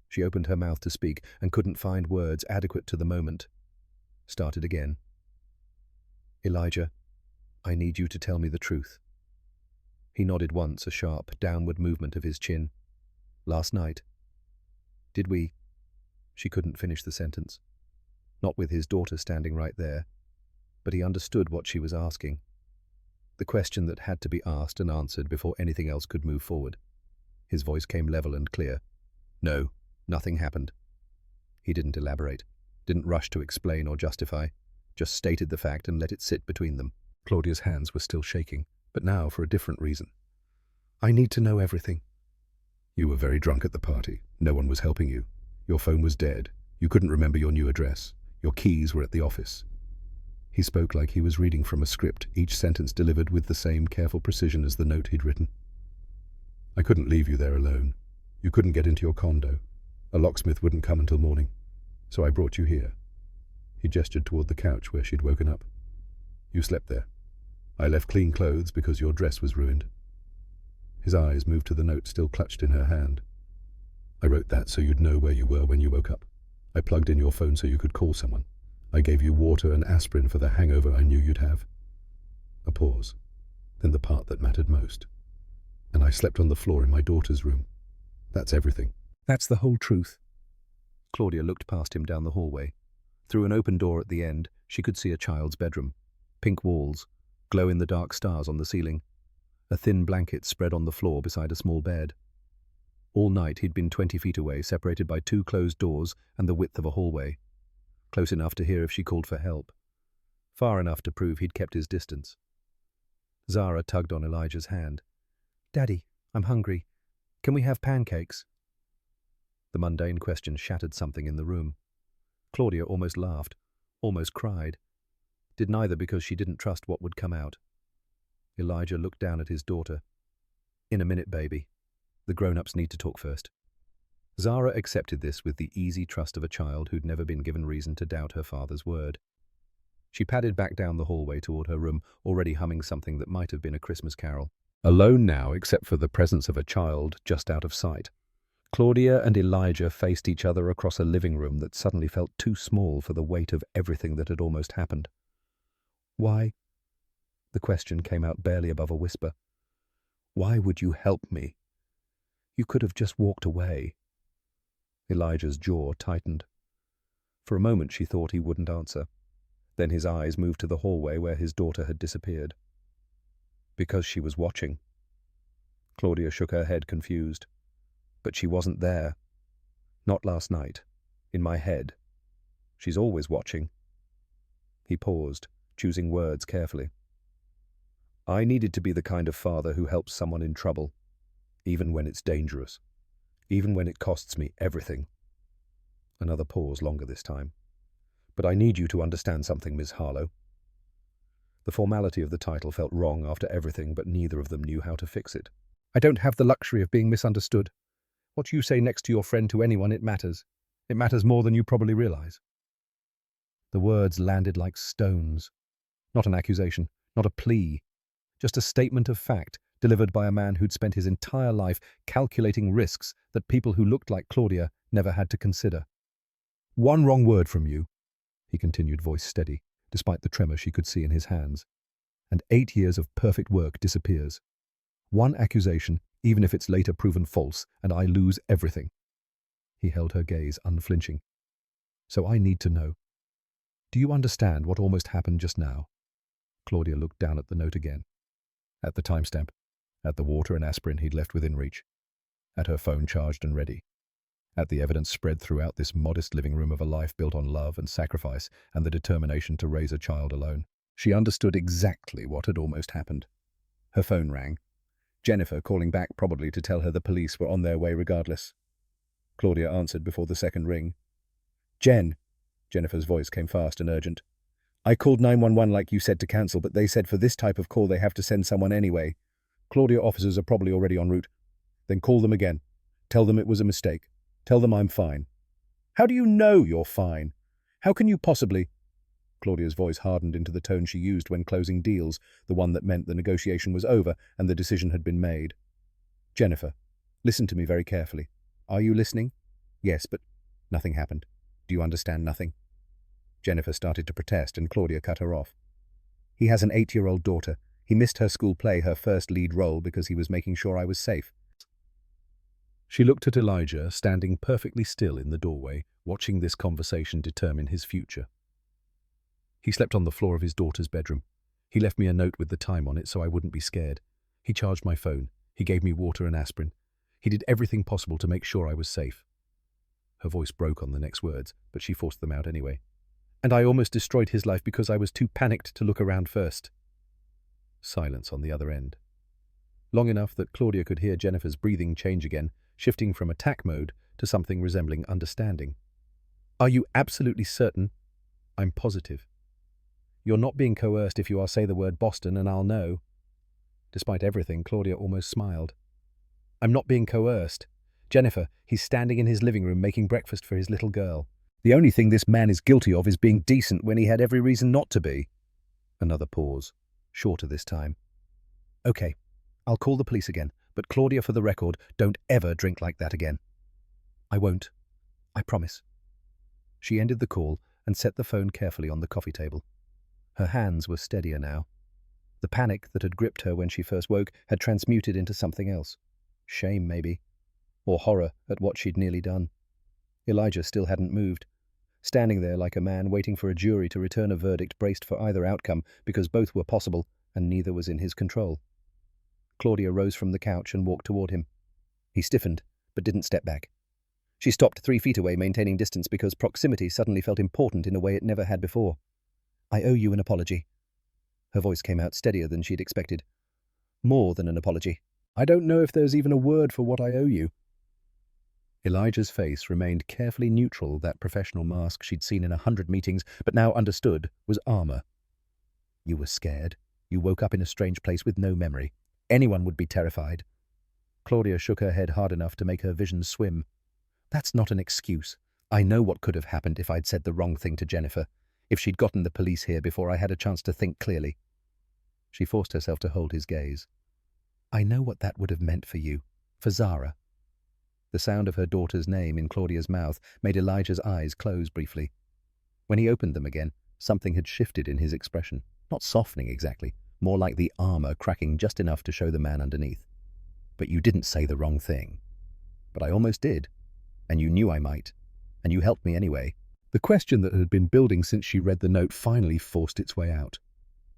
She opened her mouth to speak and couldn't find words adequate to the moment. Started again. "Elijah, I need you to tell me the truth." He nodded once, a sharp, downward movement of his chin. "Last night." "Did we—" She couldn't finish the sentence. Not with his daughter standing right there. But he understood what she was asking. The question that had to be asked and answered before anything else could move forward. His voice came level and clear. "No, nothing happened." He didn't elaborate, didn't rush to explain or justify, just stated the fact and let it sit between them. Claudia's hands were still shaking, but now for a different reason. "I need to know everything." "You were very drunk at the party. No one was helping you. Your phone was dead. You couldn't remember your new address. Your keys were at the office." He spoke like he was reading from a script, each sentence delivered with the same careful precision as the note he'd written. "I couldn't leave you there alone. You couldn't get into your condo. A locksmith wouldn't come until morning. So I brought you here." He gestured toward the couch where she'd woken up. "You slept there. I left clean clothes because your dress was ruined." His eyes moved to the note still clutched in her hand. "I wrote that so you'd know where you were when you woke up. I plugged in your phone so you could call someone. I gave you water and aspirin for the hangover I knew you'd have." A pause. Then the part that mattered most. "And I slept on the floor in my daughter's room. That's everything." "That's the whole truth." Claudia looked past him down the hallway. Through an open door at the end, she could see a child's bedroom. Pink walls, glow-in-the-dark stars on the ceiling. A thin blanket spread on the floor beside a small bed. All night he'd been 20 feet away, separated by 2 closed doors and the width of a hallway. Close enough to hear if she called for help. Far enough to prove he'd kept his distance. Zara tugged on Elijah's hand. "Daddy, I'm hungry. Can we have pancakes?" The mundane question shattered something in the room. Claudia almost laughed, almost cried. Did neither because she didn't trust what would come out. Elijah looked down at his daughter. "In a minute, baby. The grown-ups need to talk first." Zara accepted this with the easy trust of a child who'd never been given reason to doubt her father's word. She padded back down the hallway toward her room, already humming something that might have been a Christmas carol. Alone now, except for the presence of a child just out of sight. Claudia and Elijah faced each other across a living room that suddenly felt too small for the weight of everything that had almost happened. "Why?" The question came out barely above a whisper. "Why would you help me?" You could have just walked away. Elijah's jaw tightened. For a moment she thought he wouldn't answer. Then his eyes moved to the hallway where his daughter had disappeared. Because she was watching. Claudia shook her head, confused. But she wasn't there. Not last night. In my head. She's always watching. He paused, choosing words carefully. I needed to be the kind of father who helps someone in trouble, even when it's dangerous, even when it costs me everything. Another pause, longer this time. But I need you to understand something, Miss Harlow. The formality of the title felt wrong after everything, but neither of them knew how to fix it. I don't have the luxury of being misunderstood. What you say next to your friend to anyone, it matters. It matters more than you probably realize. The words landed like stones. Not an accusation, not a plea. Just a statement of fact, delivered by a man who'd spent his entire life calculating risks that people who looked like Claudia never had to consider. One wrong word from you, he continued, voice steady, despite the tremor she could see in his hands, and 8 years of perfect work disappears. One accusation, even if it's later proven false, and I lose everything. He held her gaze, unflinching. So I need to know. Do you understand what almost happened just now? Claudia looked down at the note again. At the timestamp. At the water and aspirin he'd left within reach. At her phone charged and ready. At the evidence spread throughout this modest living room of a life built on love and sacrifice and the determination to raise a child alone. She understood exactly what had almost happened. Her phone rang. Jennifer calling back, probably to tell her the police were on their way regardless. Claudia answered before the second ring. Jen, Jennifer's voice came fast and urgent. I called 911 like you said to cancel, but they said for this type of call they have to send someone anyway. Claudia officers are probably already en route. Then call them again. Tell them it was a mistake. Tell them I'm fine. How do you know you're fine? How can you possibly? Claudia's voice hardened into the tone she used when closing deals, the one that meant the negotiation was over and the decision had been made. Jennifer, listen to me very carefully. Are you listening? Yes, but nothing happened. Do you understand nothing? Jennifer started to protest and Claudia cut her off. He has an 8-year-old daughter. He missed her school play, her first lead role, because he was making sure I was safe. She looked at Elijah, standing perfectly still in the doorway, watching this conversation determine his future. He slept on the floor of his daughter's bedroom. He left me a note with the time on it so I wouldn't be scared. He charged my phone. He gave me water and aspirin. He did everything possible to make sure I was safe. Her voice broke on the next words, but she forced them out anyway. And I almost destroyed his life because I was too panicked to look around first. Silence on the other end. Long enough that Claudia could hear Jennifer's breathing change again, shifting from attack mode to something resembling understanding. Are you absolutely certain? I'm positive. You're not being coerced. If you are, say the word Boston and I'll know. Despite everything, Claudia almost smiled. I'm not being coerced. Jennifer, he's standing in his living room making breakfast for his little girl. The only thing this man is guilty of is being decent when he had every reason not to be. Another pause, shorter this time. Okay, I'll call the police again, but Claudia, for the record, don't ever drink like that again. I won't. I promise. She ended the call and set the phone carefully on the coffee table. Her hands were steadier now. The panic that had gripped her when she first woke had transmuted into something else. Shame, maybe. Or horror at what she'd nearly done. Elijah still hadn't moved, standing there like a man waiting for a jury to return a verdict braced for either outcome because both were possible and neither was in his control. Claudia rose from the couch and walked toward him. He stiffened, but didn't step back. She stopped 3 feet away, maintaining distance because proximity suddenly felt important in a way it never had before. I owe you an apology. Her voice came out steadier than she'd expected. More than an apology. I don't know if there's even a word for what I owe you. Elijah's face remained carefully neutral, that professional mask she'd seen in 100 meetings, but now understood was armor. You were scared. You woke up in a strange place with no memory. Anyone would be terrified. Claudia shook her head hard enough to make her vision swim. That's not an excuse. I know what could have happened if I'd said the wrong thing to Jennifer, if she'd gotten the police here before I had a chance to think clearly. She forced herself to hold his gaze. I know what that would have meant for you, for Zara. The sound of her daughter's name in Claudia's mouth made Elijah's eyes close briefly. When he opened them again, something had shifted in his expression. Not softening exactly, more like the armor cracking just enough to show the man underneath. But you didn't say the wrong thing. But I almost did. And you knew I might. And you helped me anyway. The question that had been building since she read the note finally forced its way out.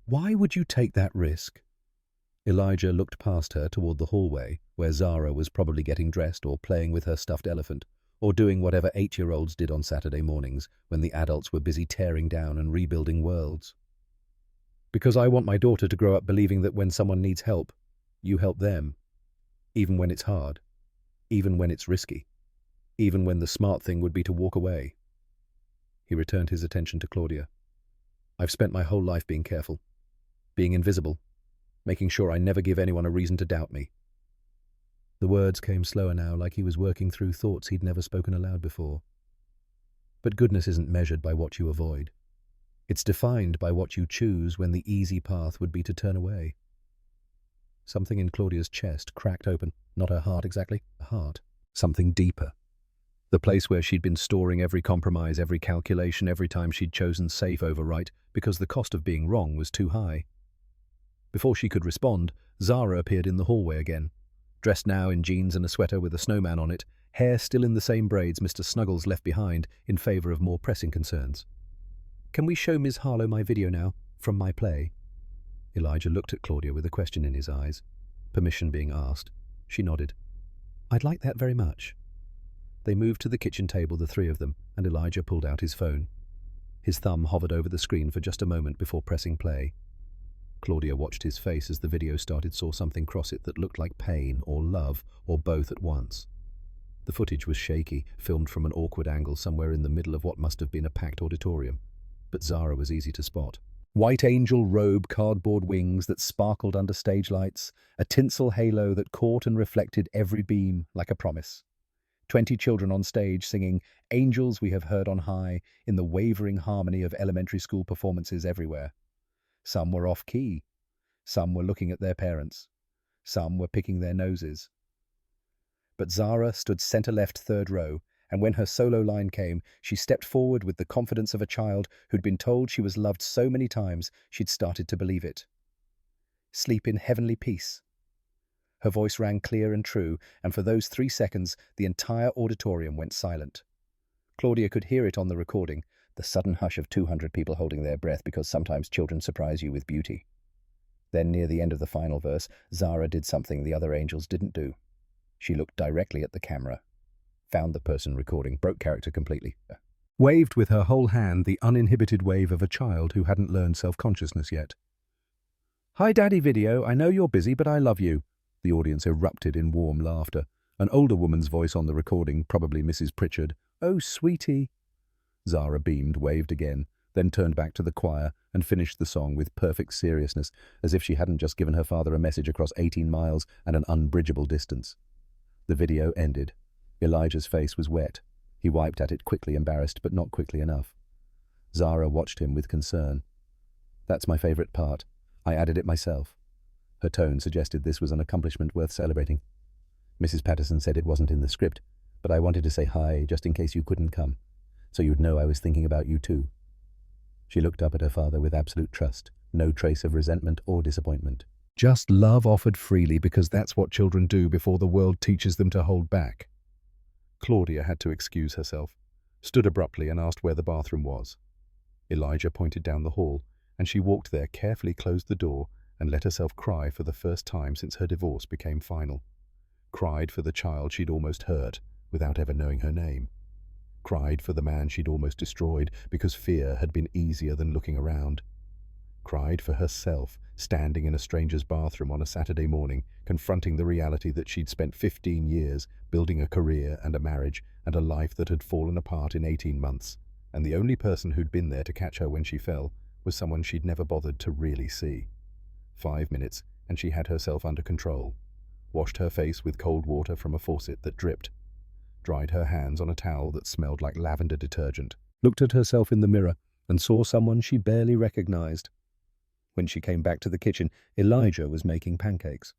Why would you take that risk? Elijah looked past her toward the hallway, where Zara was probably getting dressed or playing with her stuffed elephant, or doing whatever 8-year-olds did on Saturday mornings when the adults were busy tearing down and rebuilding worlds. Because I want my daughter to grow up believing that when someone needs help, you help them, even when it's hard, even when it's risky, even when the smart thing would be to walk away. He returned his attention to Claudia. I've spent my whole life being careful, being invisible, making sure I never give anyone a reason to doubt me. The words came slower now, like he was working through thoughts he'd never spoken aloud before. But goodness isn't measured by what you avoid. It's defined by what you choose when the easy path would be to turn away. Something in Claudia's chest cracked open, not her heart exactly, a heart. Something deeper. The place where she'd been storing every compromise, every calculation, every time she'd chosen safe over right, because the cost of being wrong was too high. Before she could respond, Zara appeared in the hallway again, dressed now in jeans and a sweater with a snowman on it, hair still in the same braids Mr. Snuggles left behind in favour of more pressing concerns. Can we show Ms. Harlow my video now, from my play? Elijah looked at Claudia with a question in his eyes. Permission being asked, she nodded. I'd like that very much. They moved to the kitchen table, the three of them, and Elijah pulled out his phone. His thumb hovered over the screen for just a moment before pressing play. Claudia watched his face as the video started, saw something cross it that looked like pain or love or both at once. The footage was shaky, filmed from an awkward angle somewhere in the middle of what must have been a packed auditorium. But Zara was easy to spot. White angel robe, cardboard wings that sparkled under stage lights, a tinsel halo that caught and reflected every beam like a promise. 20 children on stage singing "Angels We Have Heard on High" in the wavering harmony of elementary school performances everywhere. Some were off-key. Some were looking at their parents. Some were picking their noses. But Zara stood center-left, third row, and when her solo line came, she stepped forward with the confidence of a child who'd been told she was loved so many times she'd started to believe it. Sleep in heavenly peace. Her voice rang clear and true, and for those 3 seconds, the entire auditorium went silent. Claudia could hear it on the recording, the sudden hush of 200 people holding their breath because sometimes children surprise you with beauty. Then, near the end of the final verse, Zara did something the other angels didn't do. She looked directly at the camera, found the person recording, broke character completely, waved with her whole hand the uninhibited wave of a child who hadn't learned self-consciousness yet. "Hi, Daddy Video, I know you're busy, but I love you." The audience erupted in warm laughter. An older woman's voice on the recording, probably Mrs. Pritchard. "Oh, sweetie." Zara beamed, waved again, then turned back to the choir and finished the song with perfect seriousness, as if she hadn't just given her father a message across 18 miles and an unbridgeable distance. The video ended. Elijah's face was wet. He wiped at it quickly, embarrassed, but not quickly enough. Zara watched him with concern. "That's my favorite part. I added it myself." Her tone suggested this was an accomplishment worth celebrating. "Mrs. Patterson said it wasn't in the script, but I wanted to say hi just in case you couldn't come, so you'd know I was thinking about you too." She looked up at her father with absolute trust, no trace of resentment or disappointment. Just love offered freely because that's what children do before the world teaches them to hold back. Claudia had to excuse herself, stood abruptly and asked where the bathroom was. Elijah pointed down the hall, and she walked there, carefully closed the door, and let herself cry for the first time since her divorce became final. Cried for the child she'd almost hurt without ever knowing her name. Cried for the man she'd almost destroyed because fear had been easier than looking around. Cried for herself, standing in a stranger's bathroom on a Saturday morning, confronting the reality that she'd spent 15 years building a career and a marriage and a life that had fallen apart in 18 months, and the only person who'd been there to catch her when she fell was someone she'd never bothered to really see. 5 minutes, and she had herself under control. Washed her face with cold water from a faucet that dripped. Dried her hands on a towel that smelled like lavender detergent. Looked at herself in the mirror and saw someone she barely recognized. When she came back to the kitchen, Elijah was making pancakes.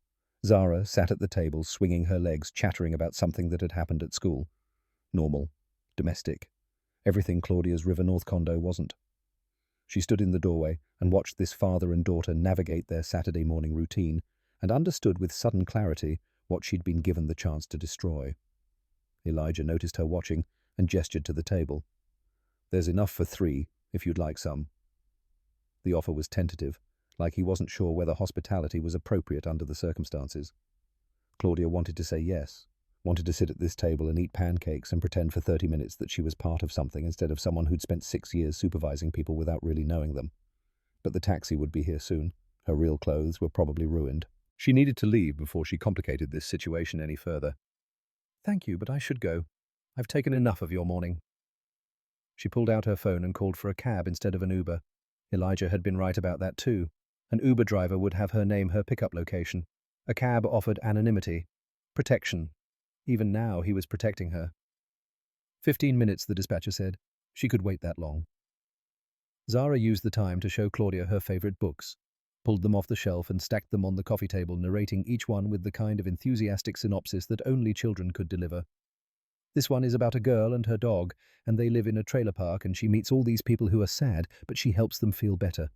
Zara sat at the table, swinging her legs, chattering about something that had happened at school. Normal. Domestic. Everything Claudia's River North condo wasn't. She stood in the doorway and watched this father and daughter navigate their Saturday morning routine, and understood with sudden clarity what she'd been given the chance to destroy. Elijah noticed her watching and gestured to the table. "There's enough for 3, if you'd like some." The offer was tentative, like he wasn't sure whether hospitality was appropriate under the circumstances. Claudia wanted to say yes, wanted to sit at this table and eat pancakes and pretend for 30 minutes that she was part of something instead of someone who'd spent 6 years supervising people without really knowing them. But the taxi would be here soon. Her real clothes were probably ruined. She needed to leave before she complicated this situation any further. "Thank you, but I should go. I've taken enough of your morning." She pulled out her phone and called for a cab instead of an Uber. Elijah had been right about that too. An Uber driver would have her name her pickup location. A cab offered anonymity, protection. Even now, he was protecting her. 15 minutes, the dispatcher said. She could wait that long. Zara used the time to show Claudia her favorite books, pulled them off the shelf and stacked them on the coffee table, narrating each one with the kind of enthusiastic synopsis that only children could deliver. This one is about a girl and her dog, and they live in a trailer park, and she meets all these people who are sad, but she helps them feel better.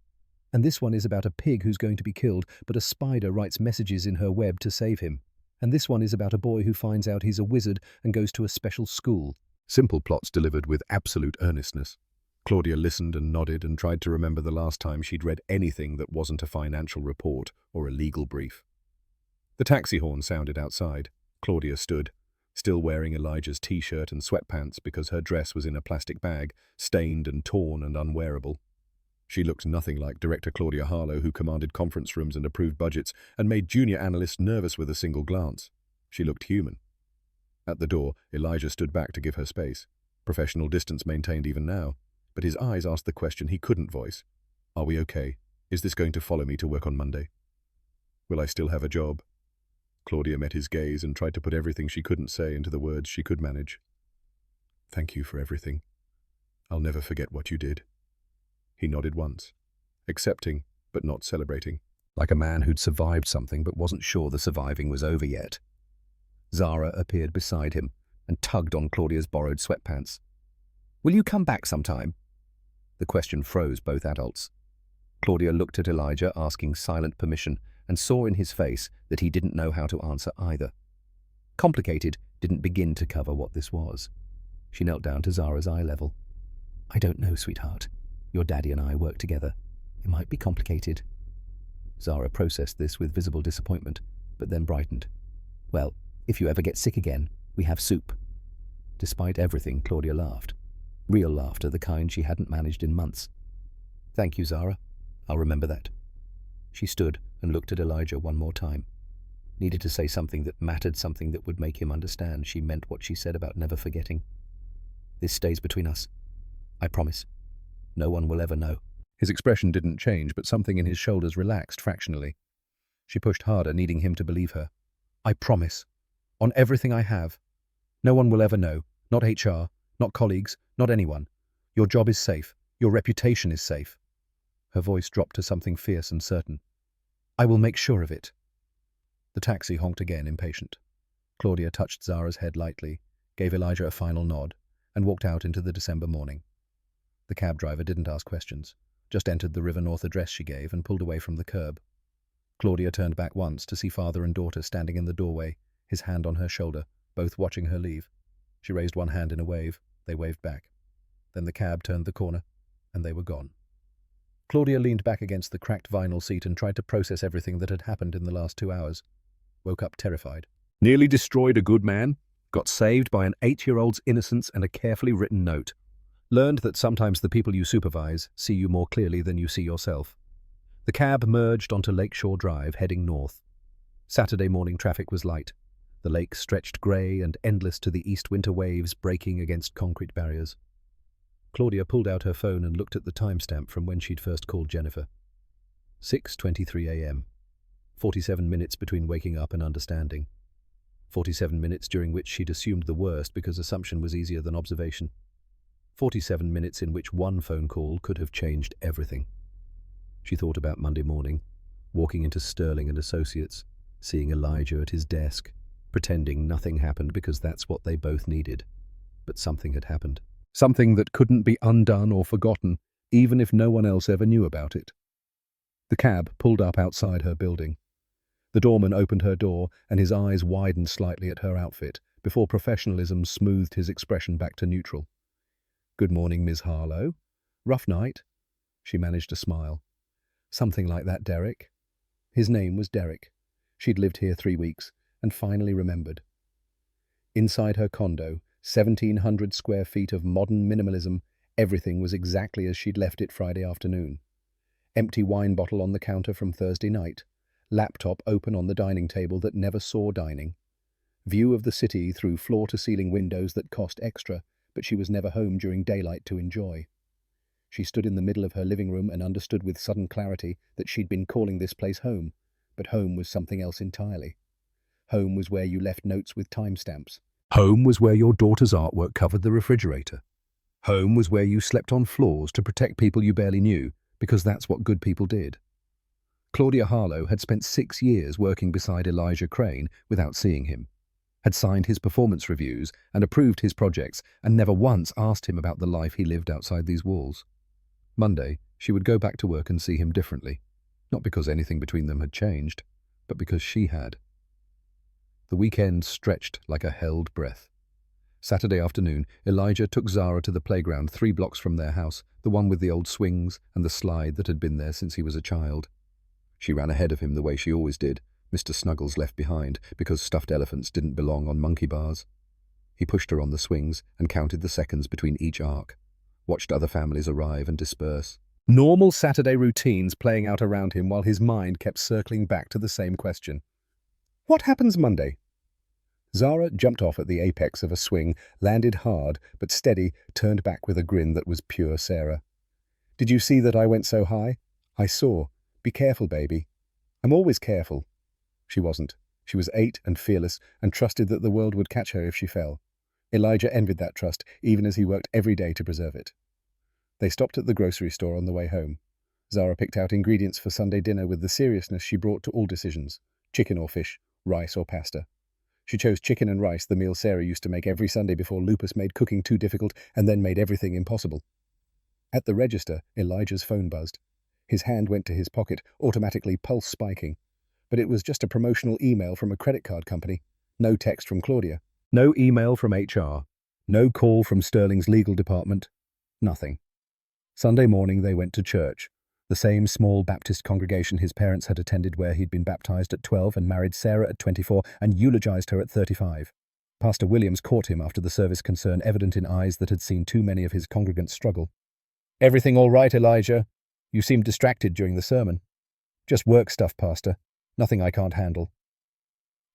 And this one is about a pig who's going to be killed, but a spider writes messages in her web to save him. And this one is about a boy who finds out he's a wizard and goes to a special school. Simple plots delivered with absolute earnestness. Claudia listened and nodded and tried to remember the last time she'd read anything that wasn't a financial report or a legal brief. The taxi horn sounded outside. Claudia stood, still wearing Elijah's t-shirt and sweatpants because her dress was in a plastic bag, stained and torn and unwearable. She looked nothing like Director Claudia Harlow, who commanded conference rooms and approved budgets and made junior analysts nervous with a single glance. She looked human. At the door, Elijah stood back to give her space. Professional distance maintained even now, but his eyes asked the question he couldn't voice. "Are we okay? Is this going to follow me to work on Monday? Will I still have a job?" Claudia met his gaze and tried to put everything she couldn't say into the words she could manage. "Thank you for everything. I'll never forget what you did." He nodded once, accepting but not celebrating, like a man who'd survived something but wasn't sure the surviving was over yet. Zara appeared beside him and tugged on Claudia's borrowed sweatpants. "Will you come back sometime?" The question froze both adults. Claudia looked at Elijah, asking silent permission, and saw in his face that he didn't know how to answer either. Complicated didn't begin to cover what this was. She knelt down to Zara's eye level. "I don't know, sweetheart. Your daddy and I work together. It might be complicated." Zara processed this with visible disappointment, but then brightened. "Well, if you ever get sick again, we have soup." Despite everything, Claudia laughed. Real laughter, the kind she hadn't managed in months. "Thank you, Zara. I'll remember that." She stood and looked at Elijah one more time. Needed to say something that mattered, something that would make him understand she meant what she said about never forgetting. "This stays between us. I promise. No one will ever know." His expression didn't change, but something in his shoulders relaxed fractionally. She pushed harder, needing him to believe her. "I promise. On everything I have. No one will ever know. Not HR, not colleagues, not anyone. Your job is safe. Your reputation is safe." Her voice dropped to something fierce and certain. "I will make sure of it." The taxi honked again, impatient. Claudia touched Zara's head lightly, gave Elijah a final nod, and walked out into the December morning. The cab driver didn't ask questions, just entered the River North address she gave and pulled away from the curb. Claudia turned back once to see father and daughter standing in the doorway, his hand on her shoulder, both watching her leave. She raised one hand in a wave. They waved back. Then the cab turned the corner, and they were gone. Claudia leaned back against the cracked vinyl seat and tried to process everything that had happened in the last 2 hours. Woke up terrified. Nearly destroyed a good man. Got saved by an 8-year-old's innocence and a carefully written note. Learned that sometimes the people you supervise see you more clearly than you see yourself. The cab merged onto Lakeshore Drive, heading north. Saturday morning traffic was light. The lake stretched grey and endless to the east, winter waves breaking against concrete barriers. Claudia pulled out her phone and looked at the timestamp from when she'd first called Jennifer. 6:23 a.m. 47 minutes between waking up and understanding. 47 minutes during which she'd assumed the worst because assumption was easier than observation. 47 minutes in which one phone call could have changed everything. She thought about Monday morning, walking into Sterling and Associates, seeing Elijah at his desk, pretending nothing happened because that's what they both needed. But something had happened. Something that couldn't be undone or forgotten, even if no one else ever knew about it. The cab pulled up outside her building. The doorman opened her door, and his eyes widened slightly at her outfit, before professionalism smoothed his expression back to neutral. "Good morning, Miss Harlow. Rough night?" She managed a smile. "Something like that, Derek." His name was Derek. She'd lived here 3 weeks, and finally remembered. Inside her condo, 1,700 square feet of modern minimalism, everything was exactly as she'd left it Friday afternoon. Empty wine bottle on the counter from Thursday night. Laptop open on the dining table that never saw dining. View of the city through floor-to-ceiling windows that cost extra, but she was never home during daylight to enjoy. She stood in the middle of her living room and understood with sudden clarity that she'd been calling this place home, but home was something else entirely. Home was where you left notes with timestamps. Home was where your daughter's artwork covered the refrigerator. Home was where you slept on floors to protect people you barely knew, because that's what good people did. Claudia Harlow had spent 6 years working beside Elijah Crane without seeing him, had signed his performance reviews and approved his projects, and never once asked him about the life he lived outside these walls. Monday, she would go back to work and see him differently, not because anything between them had changed, but because she had. The weekend stretched like a held breath. Saturday afternoon, Elijah took Zara to the playground 3 blocks from their house, the one with the old swings and the slide that had been there since he was a child. She ran ahead of him the way she always did, Mr. Snuggles left behind, because stuffed elephants didn't belong on monkey bars. He pushed her on the swings and counted the seconds between each arc, watched other families arrive and disperse. Normal Saturday routines playing out around him while his mind kept circling back to the same question. What happens Monday? Zara jumped off at the apex of a swing, landed hard, but steady, turned back with a grin that was pure Sarah. Did you see that I went so high? I saw. Be careful, baby. I'm always careful. She wasn't. She was 8 and fearless and trusted that the world would catch her if she fell. Elijah envied that trust, even as he worked every day to preserve it. They stopped at the grocery store on the way home. Zara picked out ingredients for Sunday dinner with the seriousness she brought to all decisions: chicken or fish, rice or pasta. She chose chicken and rice, the meal Sarah used to make every Sunday before lupus made cooking too difficult and then made everything impossible. At the register, Elijah's phone buzzed. His hand went to his pocket, automatically pulse spiking. But it was just a promotional email from a credit card company. No text from Claudia. No email from HR. No call from Sterling's legal department. Nothing. Sunday morning they went to church, the same small Baptist congregation his parents had attended, where he'd been baptized at 12 and married Sarah at 24 and eulogized her at 35. Pastor Williams caught him after the service, concern evident in eyes that had seen too many of his congregants struggle. Everything all right, Elijah? You seemed distracted during the sermon. Just work stuff, Pastor. Nothing I can't handle.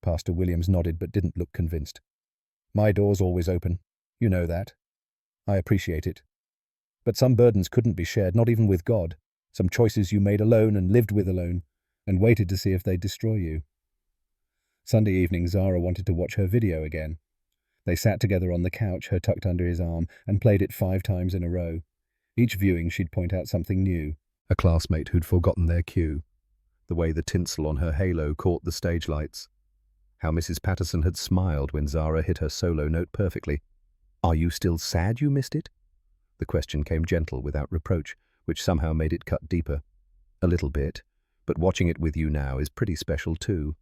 Pastor Williams nodded but didn't look convinced. My door's always open. You know that. I appreciate it. But some burdens couldn't be shared, not even with God. Some choices you made alone and lived with alone, and waited to see if they'd destroy you. Sunday evening, Zara wanted to watch her video again. They sat together on the couch, her tucked under his arm, and played it 5 times in a row. Each viewing she'd point out something new. A classmate who'd forgotten their cue. The way the tinsel on her halo caught the stage lights. How Mrs. Patterson had smiled when Zara hit her solo note perfectly. Are you still sad you missed it? The question came gentle, without reproach, which somehow made it cut deeper. A little bit, but watching it with you now is pretty special too.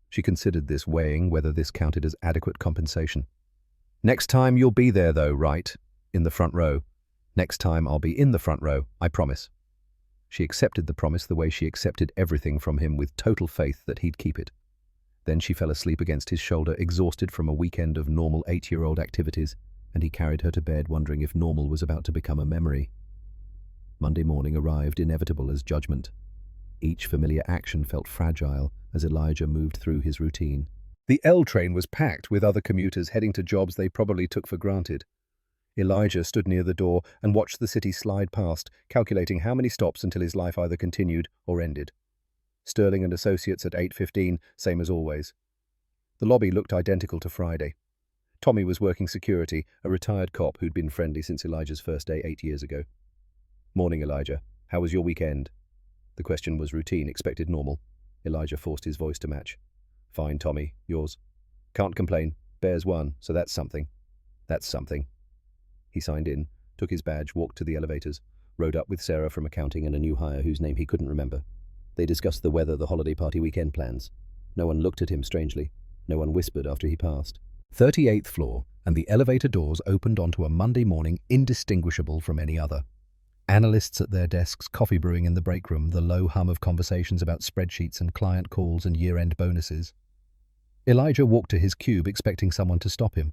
She considered this, weighing whether this counted as adequate compensation. Next time you'll be there though, right? In the front row. Next time I'll be in the front row, I promise. She accepted the promise the way she accepted everything from him, with total faith that he'd keep it. Then she fell asleep against his shoulder, exhausted from a weekend of normal 8-year-old activities, and he carried her to bed wondering if normal was about to become a memory. Monday morning arrived, inevitable as judgment. Each familiar action felt fragile as Elijah moved through his routine. The L train was packed with other commuters heading to jobs they probably took for granted. Elijah stood near the door and watched the city slide past, calculating how many stops until his life either continued or ended. Sterling and Associates at 8:15, same as always. The lobby looked identical to Friday. Tommy was working security, a retired cop who'd been friendly since Elijah's first day 8 years ago. Morning, Elijah. How was your weekend? The question was routine, expected normal. Elijah forced his voice to match. Fine, Tommy. Yours? Can't complain. Bears won, so that's something. That's something. He signed in, took his badge, walked to the elevators, rode up with Sarah from accounting and a new hire whose name he couldn't remember. They discussed the weather, the holiday party, weekend plans. No one looked at him strangely. No one whispered after he passed. 38th floor, and the elevator doors opened onto a Monday morning indistinguishable from any other. Analysts at their desks, coffee brewing in the break room, the low hum of conversations about spreadsheets and client calls and year-end bonuses. Elijah walked to his cube expecting someone to stop him,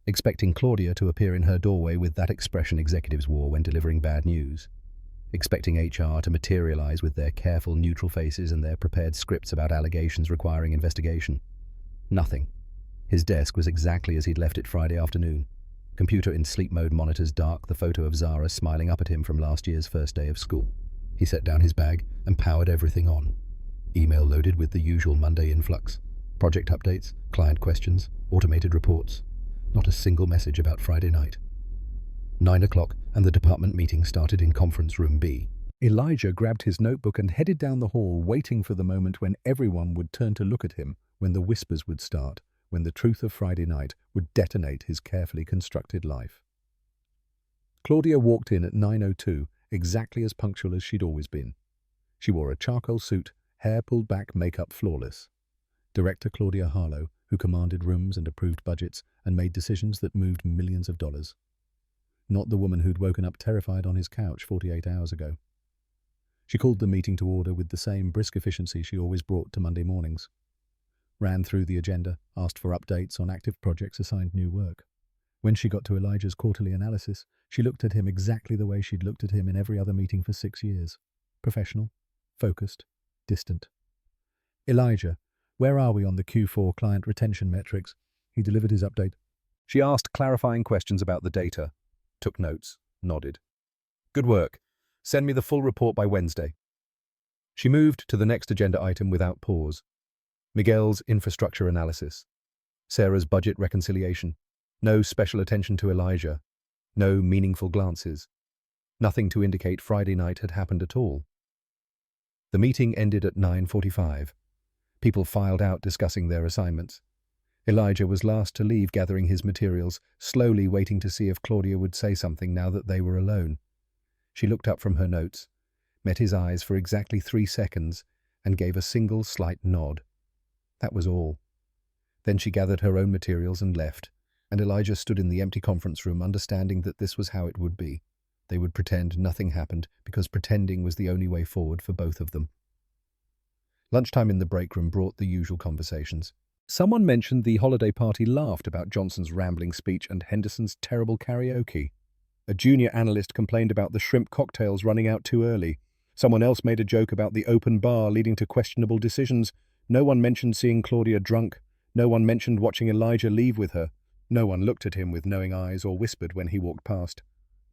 expecting Claudia to appear in her doorway with that expression executives wore when delivering bad news, expecting HR to materialize with their careful, neutral faces and their prepared scripts about allegations requiring investigation. Nothing. His desk was exactly as he'd left it Friday afternoon. Computer in sleep mode, monitors dark, the photo of Zara smiling up at him from last year's first day of school. He set down his bag and powered everything on. Email loaded with the usual Monday influx. Project updates, client questions, automated reports. Not a single message about Friday night. 9 o'clock, and the department meeting started in conference room B. Elijah grabbed his notebook and headed down the hall, waiting for the moment when everyone would turn to look at him, when the whispers would start, when the truth of Friday night would detonate his carefully constructed life. Claudia walked in at 9:02, exactly as punctual as she'd always been. She wore a charcoal suit, hair pulled back, makeup flawless. Director Claudia Harlow, who commanded rooms and approved budgets and made decisions that moved millions of dollars. Not the woman who'd woken up terrified on his couch 48 hours ago. She called the meeting to order with the same brisk efficiency she always brought to Monday mornings. Ran through the agenda, asked for updates on active projects, assigned new work. When she got to Elijah's quarterly analysis, she looked at him exactly the way she'd looked at him in every other meeting for 6 years. Professional, focused, distant. "Elijah, where are we on the Q4 client retention metrics?" He delivered his update. She asked clarifying questions about the data, took notes, nodded. "Good work. Send me the full report by Wednesday." She moved to the next agenda item without pause. Miguel's infrastructure analysis. Sarah's budget reconciliation. No special attention to Elijah. No meaningful glances. Nothing to indicate Friday night had happened at all. The meeting ended at 9:45. People filed out discussing their assignments. Elijah was last to leave, gathering his materials, slowly waiting to see if Claudia would say something now that they were alone. She looked up from her notes, met his eyes for exactly 3 seconds, and gave a single slight nod. That was all. Then she gathered her own materials and left, and Elijah stood in the empty conference room, understanding that this was how it would be. They would pretend nothing happened, because pretending was the only way forward for both of them. Lunchtime in the break room brought the usual conversations. Someone mentioned the holiday party, laughed about Johnson's rambling speech and Henderson's terrible karaoke. A junior analyst complained about the shrimp cocktails running out too early. Someone else made a joke about the open bar leading to questionable decisions. No one mentioned seeing Claudia drunk. No one mentioned watching Elijah leave with her. No one looked at him with knowing eyes or whispered when he walked past.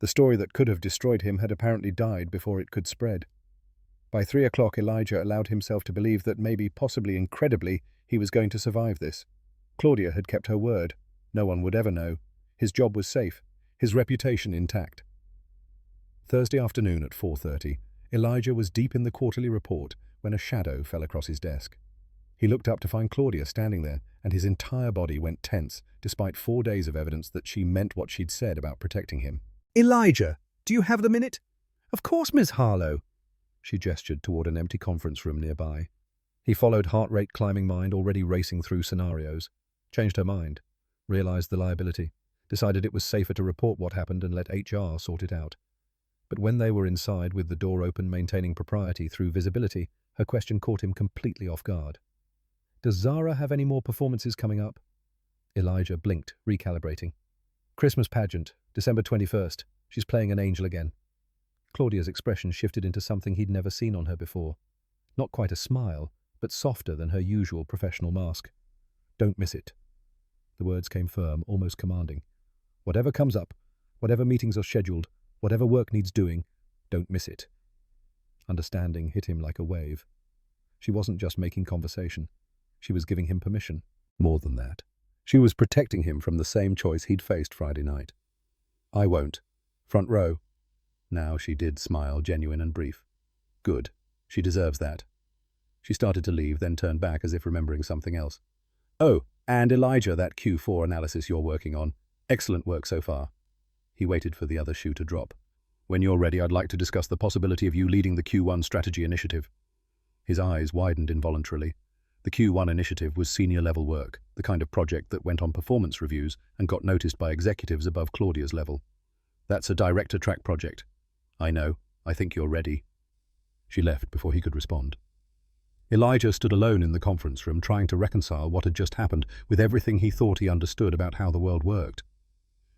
The story that could have destroyed him had apparently died before it could spread. By 3 o'clock, Elijah allowed himself to believe that maybe, possibly incredibly, he was going to survive this. Claudia had kept her word. No one would ever know. His job was safe, his reputation intact. Thursday afternoon at 4:30, Elijah was deep in the quarterly report when a shadow fell across his desk. He looked up to find Claudia standing there, and his entire body went tense, despite 4 days of evidence that she meant what she'd said about protecting him. "Elijah, do you have the minute?" "Of course, Miss Harlow." She gestured toward an empty conference room nearby. He followed, heart rate climbing, mind already racing through scenarios. Changed her mind, realized the liability, decided it was safer to report what happened and let HR sort it out. But when they were inside with the door open, maintaining propriety through visibility, her question caught him completely off guard. "Does Zara have any more performances coming up?" Elijah blinked, recalibrating. "Christmas pageant, December 21st. She's playing an angel again." Claudia's expression shifted into something he'd never seen on her before. Not quite a smile, but softer than her usual professional mask. "Don't miss it." The words came firm, almost commanding. "Whatever comes up, whatever meetings are scheduled, whatever work needs doing, don't miss it." Understanding hit him like a wave. She wasn't just making conversation. She was giving him permission. More than that. She was protecting him from the same choice he'd faced Friday night. "I won't. Front row." Now she did smile, genuine and brief. "Good. She deserves that." She started to leave, then turned back as if remembering something else. "Oh, and Elijah, that Q4 analysis you're working on. Excellent work so far." He waited for the other shoe to drop. "When you're ready, I'd like to discuss the possibility of you leading the Q1 strategy initiative." His eyes widened involuntarily. The Q1 initiative was senior-level work. the kind of project that went on performance reviews and got noticed by executives above Claudia's level. That's a director-track project. I know. I think you're ready. She left before he could respond. Elijah stood alone in the conference room trying to reconcile what had just happened with everything he thought he understood about how the world worked.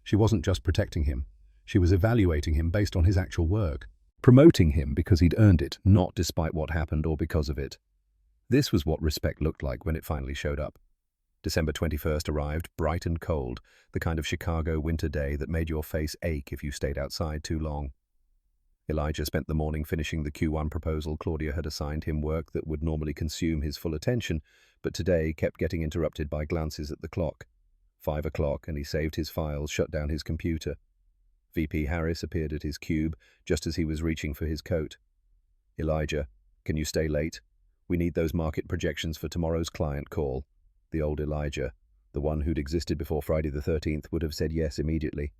She wasn't just protecting him. She was evaluating him based on his actual work. Promoting him because he'd earned it, not despite what happened or because of it. This was what respect looked like when it finally showed up. December 21st arrived, bright and cold, the kind of Chicago winter day that made your face ache if you stayed outside too long. Elijah spent the morning finishing the Q1 proposal. Claudia had assigned him work that would normally consume his full attention, but today kept getting interrupted by glances at the clock. 5 o'clock, and he saved his files, shut down his computer. VP Harris appeared at his cube just as he was reaching for his coat. Elijah, can you stay late? We need those market projections for tomorrow's client call. The old Elijah, the one who'd existed before Friday the 13th, would have said yes immediately.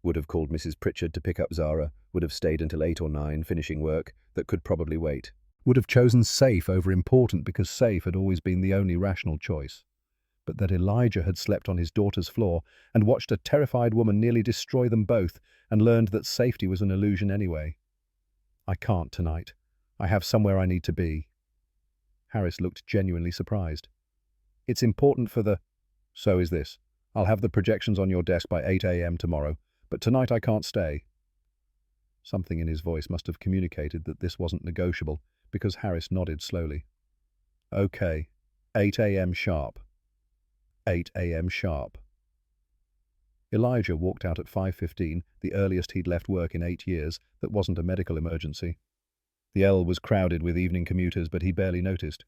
Would have called Mrs. Pritchard to pick up Zara, would have stayed until 8 or 9 finishing work that could probably wait. Would have chosen safe over important because safe had always been the only rational choice. But that Elijah had slept on his daughter's floor and watched a terrified woman nearly destroy them both and learned that safety was an illusion anyway. I can't tonight. I have somewhere I need to be. Harris looked genuinely surprised. It's important for the... So is this. I'll have the projections on your desk by 8 a.m. tomorrow, but tonight I can't stay. Something in his voice must have communicated that this wasn't negotiable, because Harris nodded slowly. Okay, 8 a.m. sharp. 8 a.m. sharp. Elijah walked out at 5:15, the earliest he'd left work in 8 years that wasn't a medical emergency. The L was crowded with evening commuters, but he barely noticed.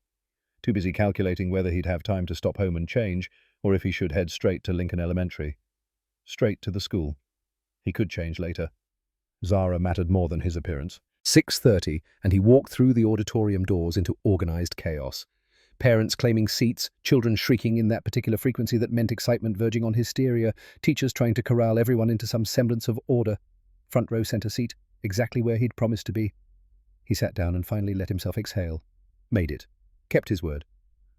Too busy calculating whether he'd have time to stop home and change, or if he should head straight to Lincoln Elementary. Straight to the school. He could change later. Zara mattered more than his appearance. 6:30, and he walked through the auditorium doors into organized chaos. Parents claiming seats, children shrieking in that particular frequency that meant excitement verging on hysteria, teachers trying to corral everyone into some semblance of order. Front row center seat, exactly where he'd promised to be. He sat down and finally let himself exhale. Made it. Kept his word.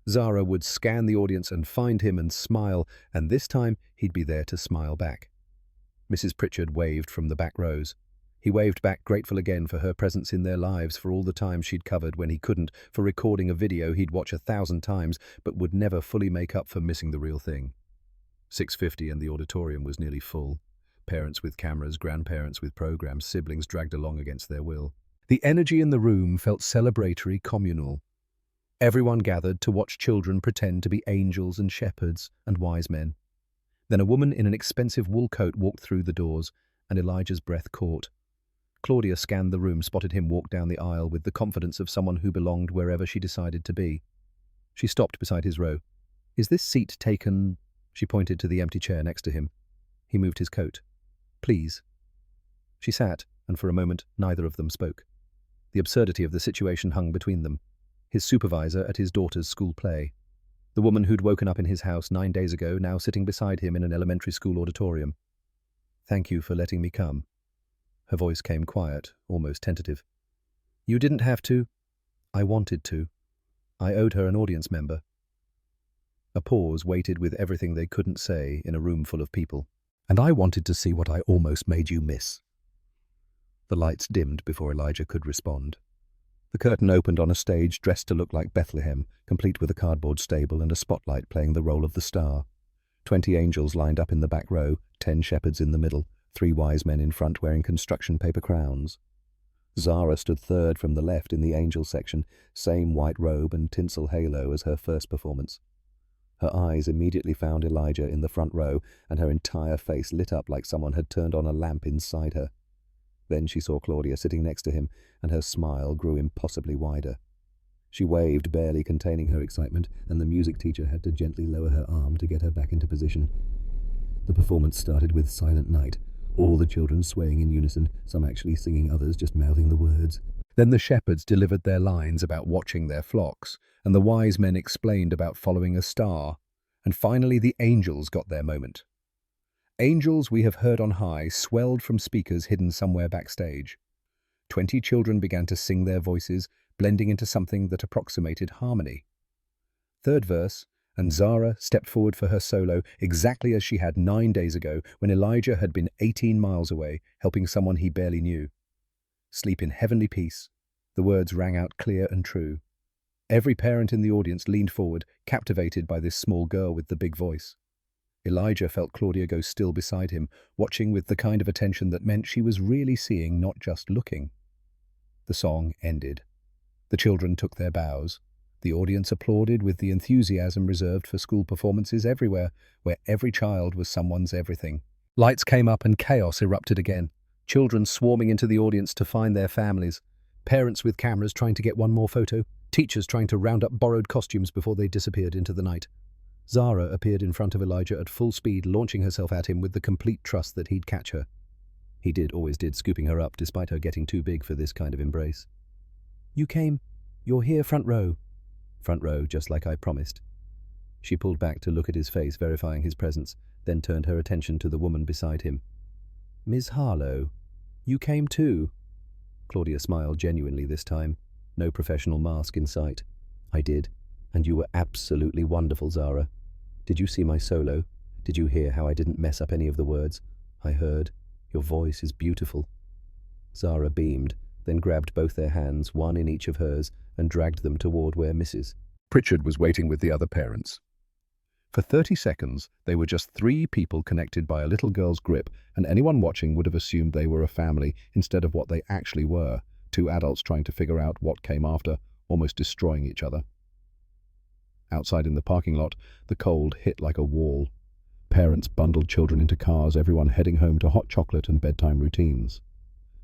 Zara would scan the audience and find him and smile, and this time he'd be there to smile back. Mrs. Pritchard waved from the back rows. He waved back, grateful again for her presence in their lives, for all the time she'd covered when he couldn't, for recording a video he'd watch 1,000 times but would never fully make up for missing the real thing. 6:50 and the auditorium was nearly full. Parents with cameras, grandparents with programs, siblings dragged along against their will. The energy in the room felt celebratory, communal. Everyone gathered to watch children pretend to be angels and shepherds and wise men. Then a woman in an expensive wool coat walked through the doors, and Elijah's breath caught. Claudia scanned the room, spotted him walk down the aisle with the confidence of someone who belonged wherever she decided to be. She stopped beside his row. "Is this seat taken?" She pointed to the empty chair next to him. He moved his coat. "Please." She sat, and for a moment neither of them spoke. The absurdity of the situation hung between them. His supervisor at his daughter's school play. The woman who'd woken up in his house 9 days ago, now sitting beside him in an elementary school auditorium. "Thank you for letting me come." Her voice came quiet, almost tentative. "You didn't have to." "I wanted to. I owed her an audience member." A pause waited with everything they couldn't say in a room full of people. "And I wanted to see what I almost made you miss." The lights dimmed before Elijah could respond. The curtain opened on a stage dressed to look like Bethlehem, complete with a cardboard stable and a spotlight playing the role of the star. 20 angels lined up in the back row, 10 shepherds in the middle, 3 wise men in front wearing construction paper crowns. Zara stood third from the left in the angel section, same white robe and tinsel halo as her first performance. Her eyes immediately found Elijah in the front row, and her entire face lit up like someone had turned on a lamp inside her. Then she saw Claudia sitting next to him, and her smile grew impossibly wider. She waved, barely containing her excitement, and the music teacher had to gently lower her arm to get her back into position. The performance started with Silent Night, all the children swaying in unison, some actually singing, others just mouthing the words. Then the shepherds delivered their lines about watching their flocks, and the wise men explained about following a star, and finally the angels got their moment. Angels we have heard on high swelled from speakers hidden somewhere backstage. 20 children began to sing their voices, blending into something that approximated harmony. Third verse, and Zara stepped forward for her solo exactly as she had 9 days ago when Elijah had been 18 miles away, helping someone he barely knew. "Sleep in heavenly peace." The words rang out clear and true. Every parent in the audience leaned forward, captivated by this small girl with the big voice. Elijah felt Claudia go still beside him, watching with the kind of attention that meant she was really seeing, not just looking. The song ended. The children took their bows. The audience applauded with the enthusiasm reserved for school performances everywhere, where every child was someone's everything. Lights came up and chaos erupted again. Children swarming into the audience to find their families. Parents with cameras trying to get one more photo. Teachers trying to round up borrowed costumes before they disappeared into the night. Zara appeared in front of Elijah at full speed, launching herself at him with the complete trust that he'd catch her. He always did, scooping her up despite her getting too big for this kind of embrace. "You came. You're here, front row." Front row, just like I promised. She pulled back to look at his face, verifying his presence, then turned her attention to the woman beside him. "Ms. Harlow, you came too." Claudia smiled genuinely this time. No professional mask in sight. "I did, and you were absolutely wonderful, Zara. Did you see my solo? Did you hear how I didn't mess up any of the words? I heard. Your voice is beautiful." Zara beamed, then grabbed both their hands, one in each of hers, and dragged them toward where Mrs. Pritchard was waiting with the other parents. For 30 seconds, they were just 3 people connected by a little girl's grip, and anyone watching would have assumed they were a family instead of what they actually were, 2 adults trying to figure out what came after, almost destroying each other. Outside in the parking lot, the cold hit like a wall. Parents bundled children into cars, everyone heading home to hot chocolate and bedtime routines.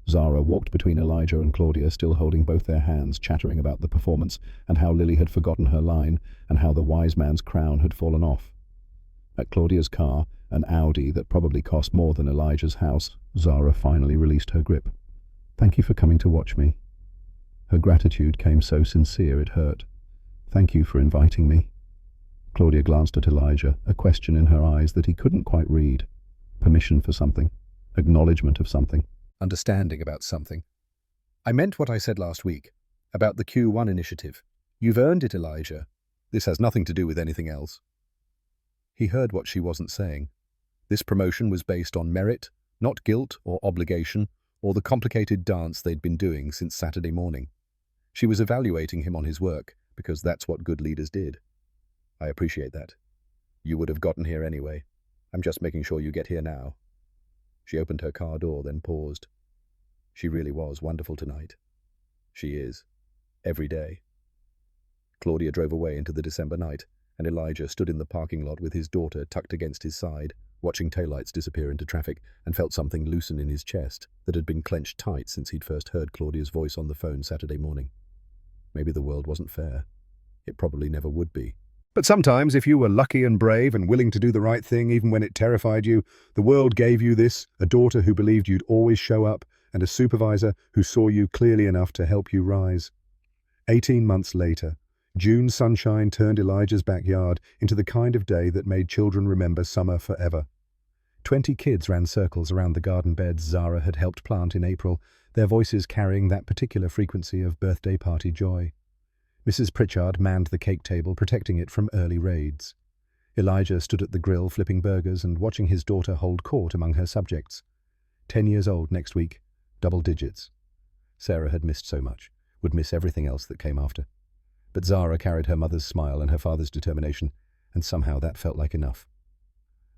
Zara walked between Elijah and Claudia, still holding both their hands, chattering about the performance and how Lily had forgotten her line and how the wise man's crown had fallen off. At Claudia's car, an Audi that probably cost more than Elijah's house, Zara finally released her grip. "Thank you for coming to watch me." Her gratitude came so sincere it hurt. "Thank you for inviting me." Claudia glanced at Elijah, a question in her eyes that he couldn't quite read. Permission for something. Acknowledgement of something. Understanding about something. "I meant what I said last week, about the Q1 initiative. You've earned it, Elijah. This has nothing to do with anything else." He heard what she wasn't saying. This promotion was based on merit, not guilt or obligation, or the complicated dance they'd been doing since Saturday morning. She was evaluating him on his work, because that's what good leaders did. "I appreciate that. You would have gotten here anyway. I'm just making sure you get here now." She opened her car door, then paused. She really was wonderful tonight. She is. Every day. Claudia drove away into the December night, and Elijah stood in the parking lot with his daughter tucked against his side, watching taillights disappear into traffic, and felt something loosen in his chest that had been clenched tight since he'd first heard Claudia's voice on the phone Saturday morning. Maybe the world wasn't fair. It probably never would be. But sometimes, if you were lucky and brave and willing to do the right thing even when it terrified you, the world gave you this, a daughter who believed you'd always show up, and a supervisor who saw you clearly enough to help you rise. 18 months later, June sunshine turned Elijah's backyard into the kind of day that made children remember summer forever. 20 kids ran circles around the garden beds Zara had helped plant in April, their voices carrying that particular frequency of birthday party joy. Mrs. Pritchard manned the cake table, protecting it from early raids. Elijah stood at the grill flipping burgers and watching his daughter hold court among her subjects. 10 years old next week, double digits. Sarah had missed so much, would miss everything else that came after. But Zara carried her mother's smile and her father's determination, and somehow that felt like enough.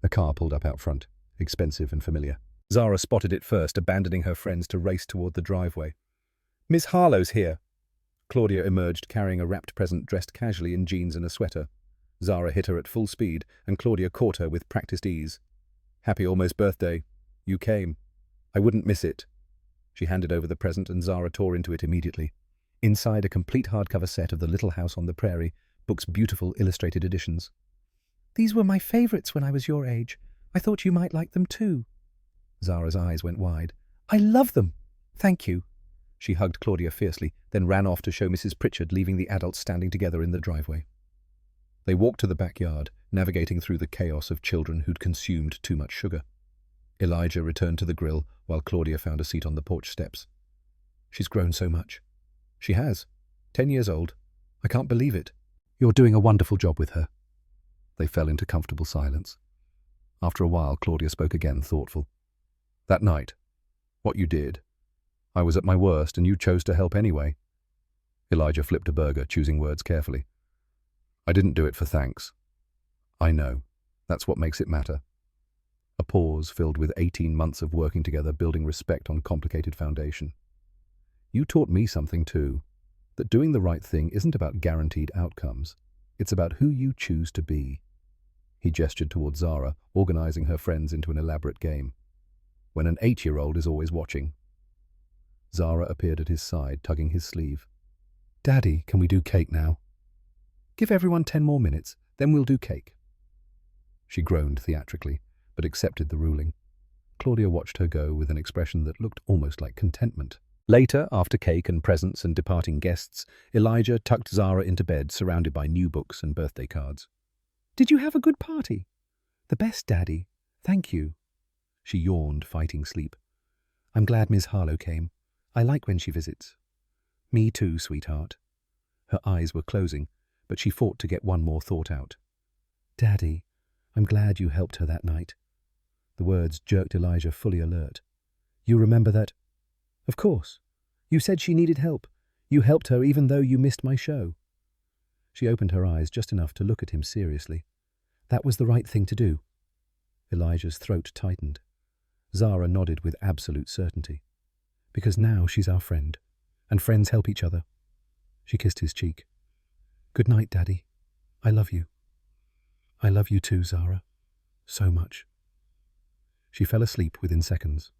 A car pulled up out front, expensive and familiar. Zara spotted it first, abandoning her friends to race toward the driveway. "Miss Harlow's here." Claudia emerged carrying a wrapped present dressed casually in jeans and a sweater. Zara hit her at full speed, and Claudia caught her with practiced ease. "Happy almost birthday. You came. I wouldn't miss it." She handed over the present, and Zara tore into it immediately. Inside, a complete hardcover set of The Little House on the Prairie, book's beautiful illustrated editions. "These were my favorites when I was your age. I thought you might like them too." Zara's eyes went wide. "I love them. Thank you." She hugged Claudia fiercely, then ran off to show Mrs. Pritchard, leaving the adults standing together in the driveway. They walked to the backyard, navigating through the chaos of children who'd consumed too much sugar. Elijah returned to the grill, while Claudia found a seat on the porch steps. "She's grown so much." "She has. 10 years old. I can't believe it." "You're doing a wonderful job with her." They fell into comfortable silence. After a while, Claudia spoke again, thoughtful. That night, what you did. I was at my worst and you chose to help anyway. Elijah flipped a burger, choosing words carefully. I didn't do it for thanks. I know. That's what makes it matter. A pause filled with 18 months of working together, building respect on complicated foundation. You taught me something too, that doing the right thing isn't about guaranteed outcomes. It's about who you choose to be. He gestured towards Zara, organizing her friends into an elaborate game. When an 8-year-old is always watching. Zara appeared at his side, tugging his sleeve. Daddy, can we do cake now? Give everyone 10 more minutes, then we'll do cake. She groaned theatrically, but accepted the ruling. Claudia watched her go with an expression that looked almost like contentment. Later, after cake and presents and departing guests, Elijah tucked Zara into bed, surrounded by new books and birthday cards. Did you have a good party? The best, Daddy. Thank you. She yawned, fighting sleep. I'm glad Ms. Harlow came. I like when she visits. Me too, sweetheart. Her eyes were closing, but she fought to get one more thought out. Daddy, I'm glad you helped her that night. The words jerked Elijah fully alert. You remember that? Of course. You said she needed help. You helped her even though you missed my show. She opened her eyes just enough to look at him seriously. That was the right thing to do. Elijah's throat tightened. Zara nodded with absolute certainty. Because now she's our friend, and friends help each other. She kissed his cheek. Good night, Daddy. I love you. I love you too, Zara. So much. She fell asleep within seconds.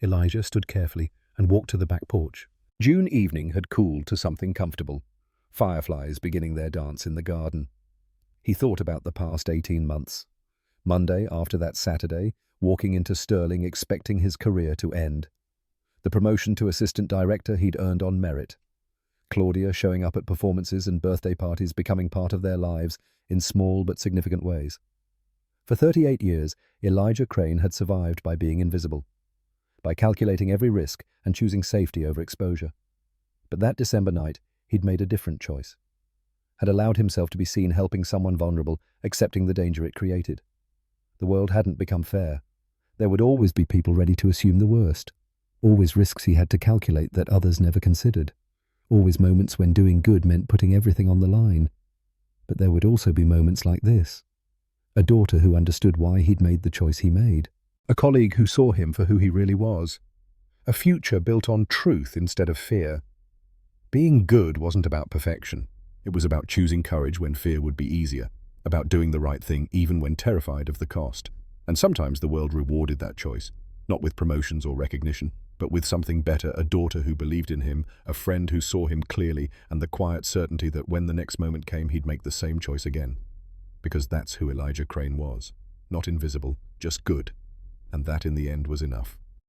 Elijah stood carefully and walked to the back porch. June evening had cooled to something comfortable, fireflies beginning their dance in the garden. He thought about the past 18 months. Monday, after that Saturday, walking into Sterling expecting his career to end. The promotion to assistant director he'd earned on merit. Claudia showing up at performances and birthday parties, becoming part of their lives in small but significant ways. For 38 years, Elijah Crane had survived by being invisible, by calculating every risk and choosing safety over exposure. But that December night, he'd made a different choice. Had allowed himself to be seen helping someone vulnerable, accepting the danger it created. The world hadn't become fair. There would always be people ready to assume the worst. Always risks he had to calculate that others never considered. Always moments when doing good meant putting everything on the line. But there would also be moments like this. A daughter who understood why he'd made the choice he made. A colleague who saw him for who he really was. A future built on truth instead of fear. Being good wasn't about perfection. It was about choosing courage when fear would be easier. About doing the right thing even when terrified of the cost. And sometimes the world rewarded that choice. Not with promotions or recognition, but with something better, a daughter who believed in him, a friend who saw him clearly, and the quiet certainty that when the next moment came he'd make the same choice again. Because that's who Elijah Crane was. Not invisible, just good. And that in the end was enough.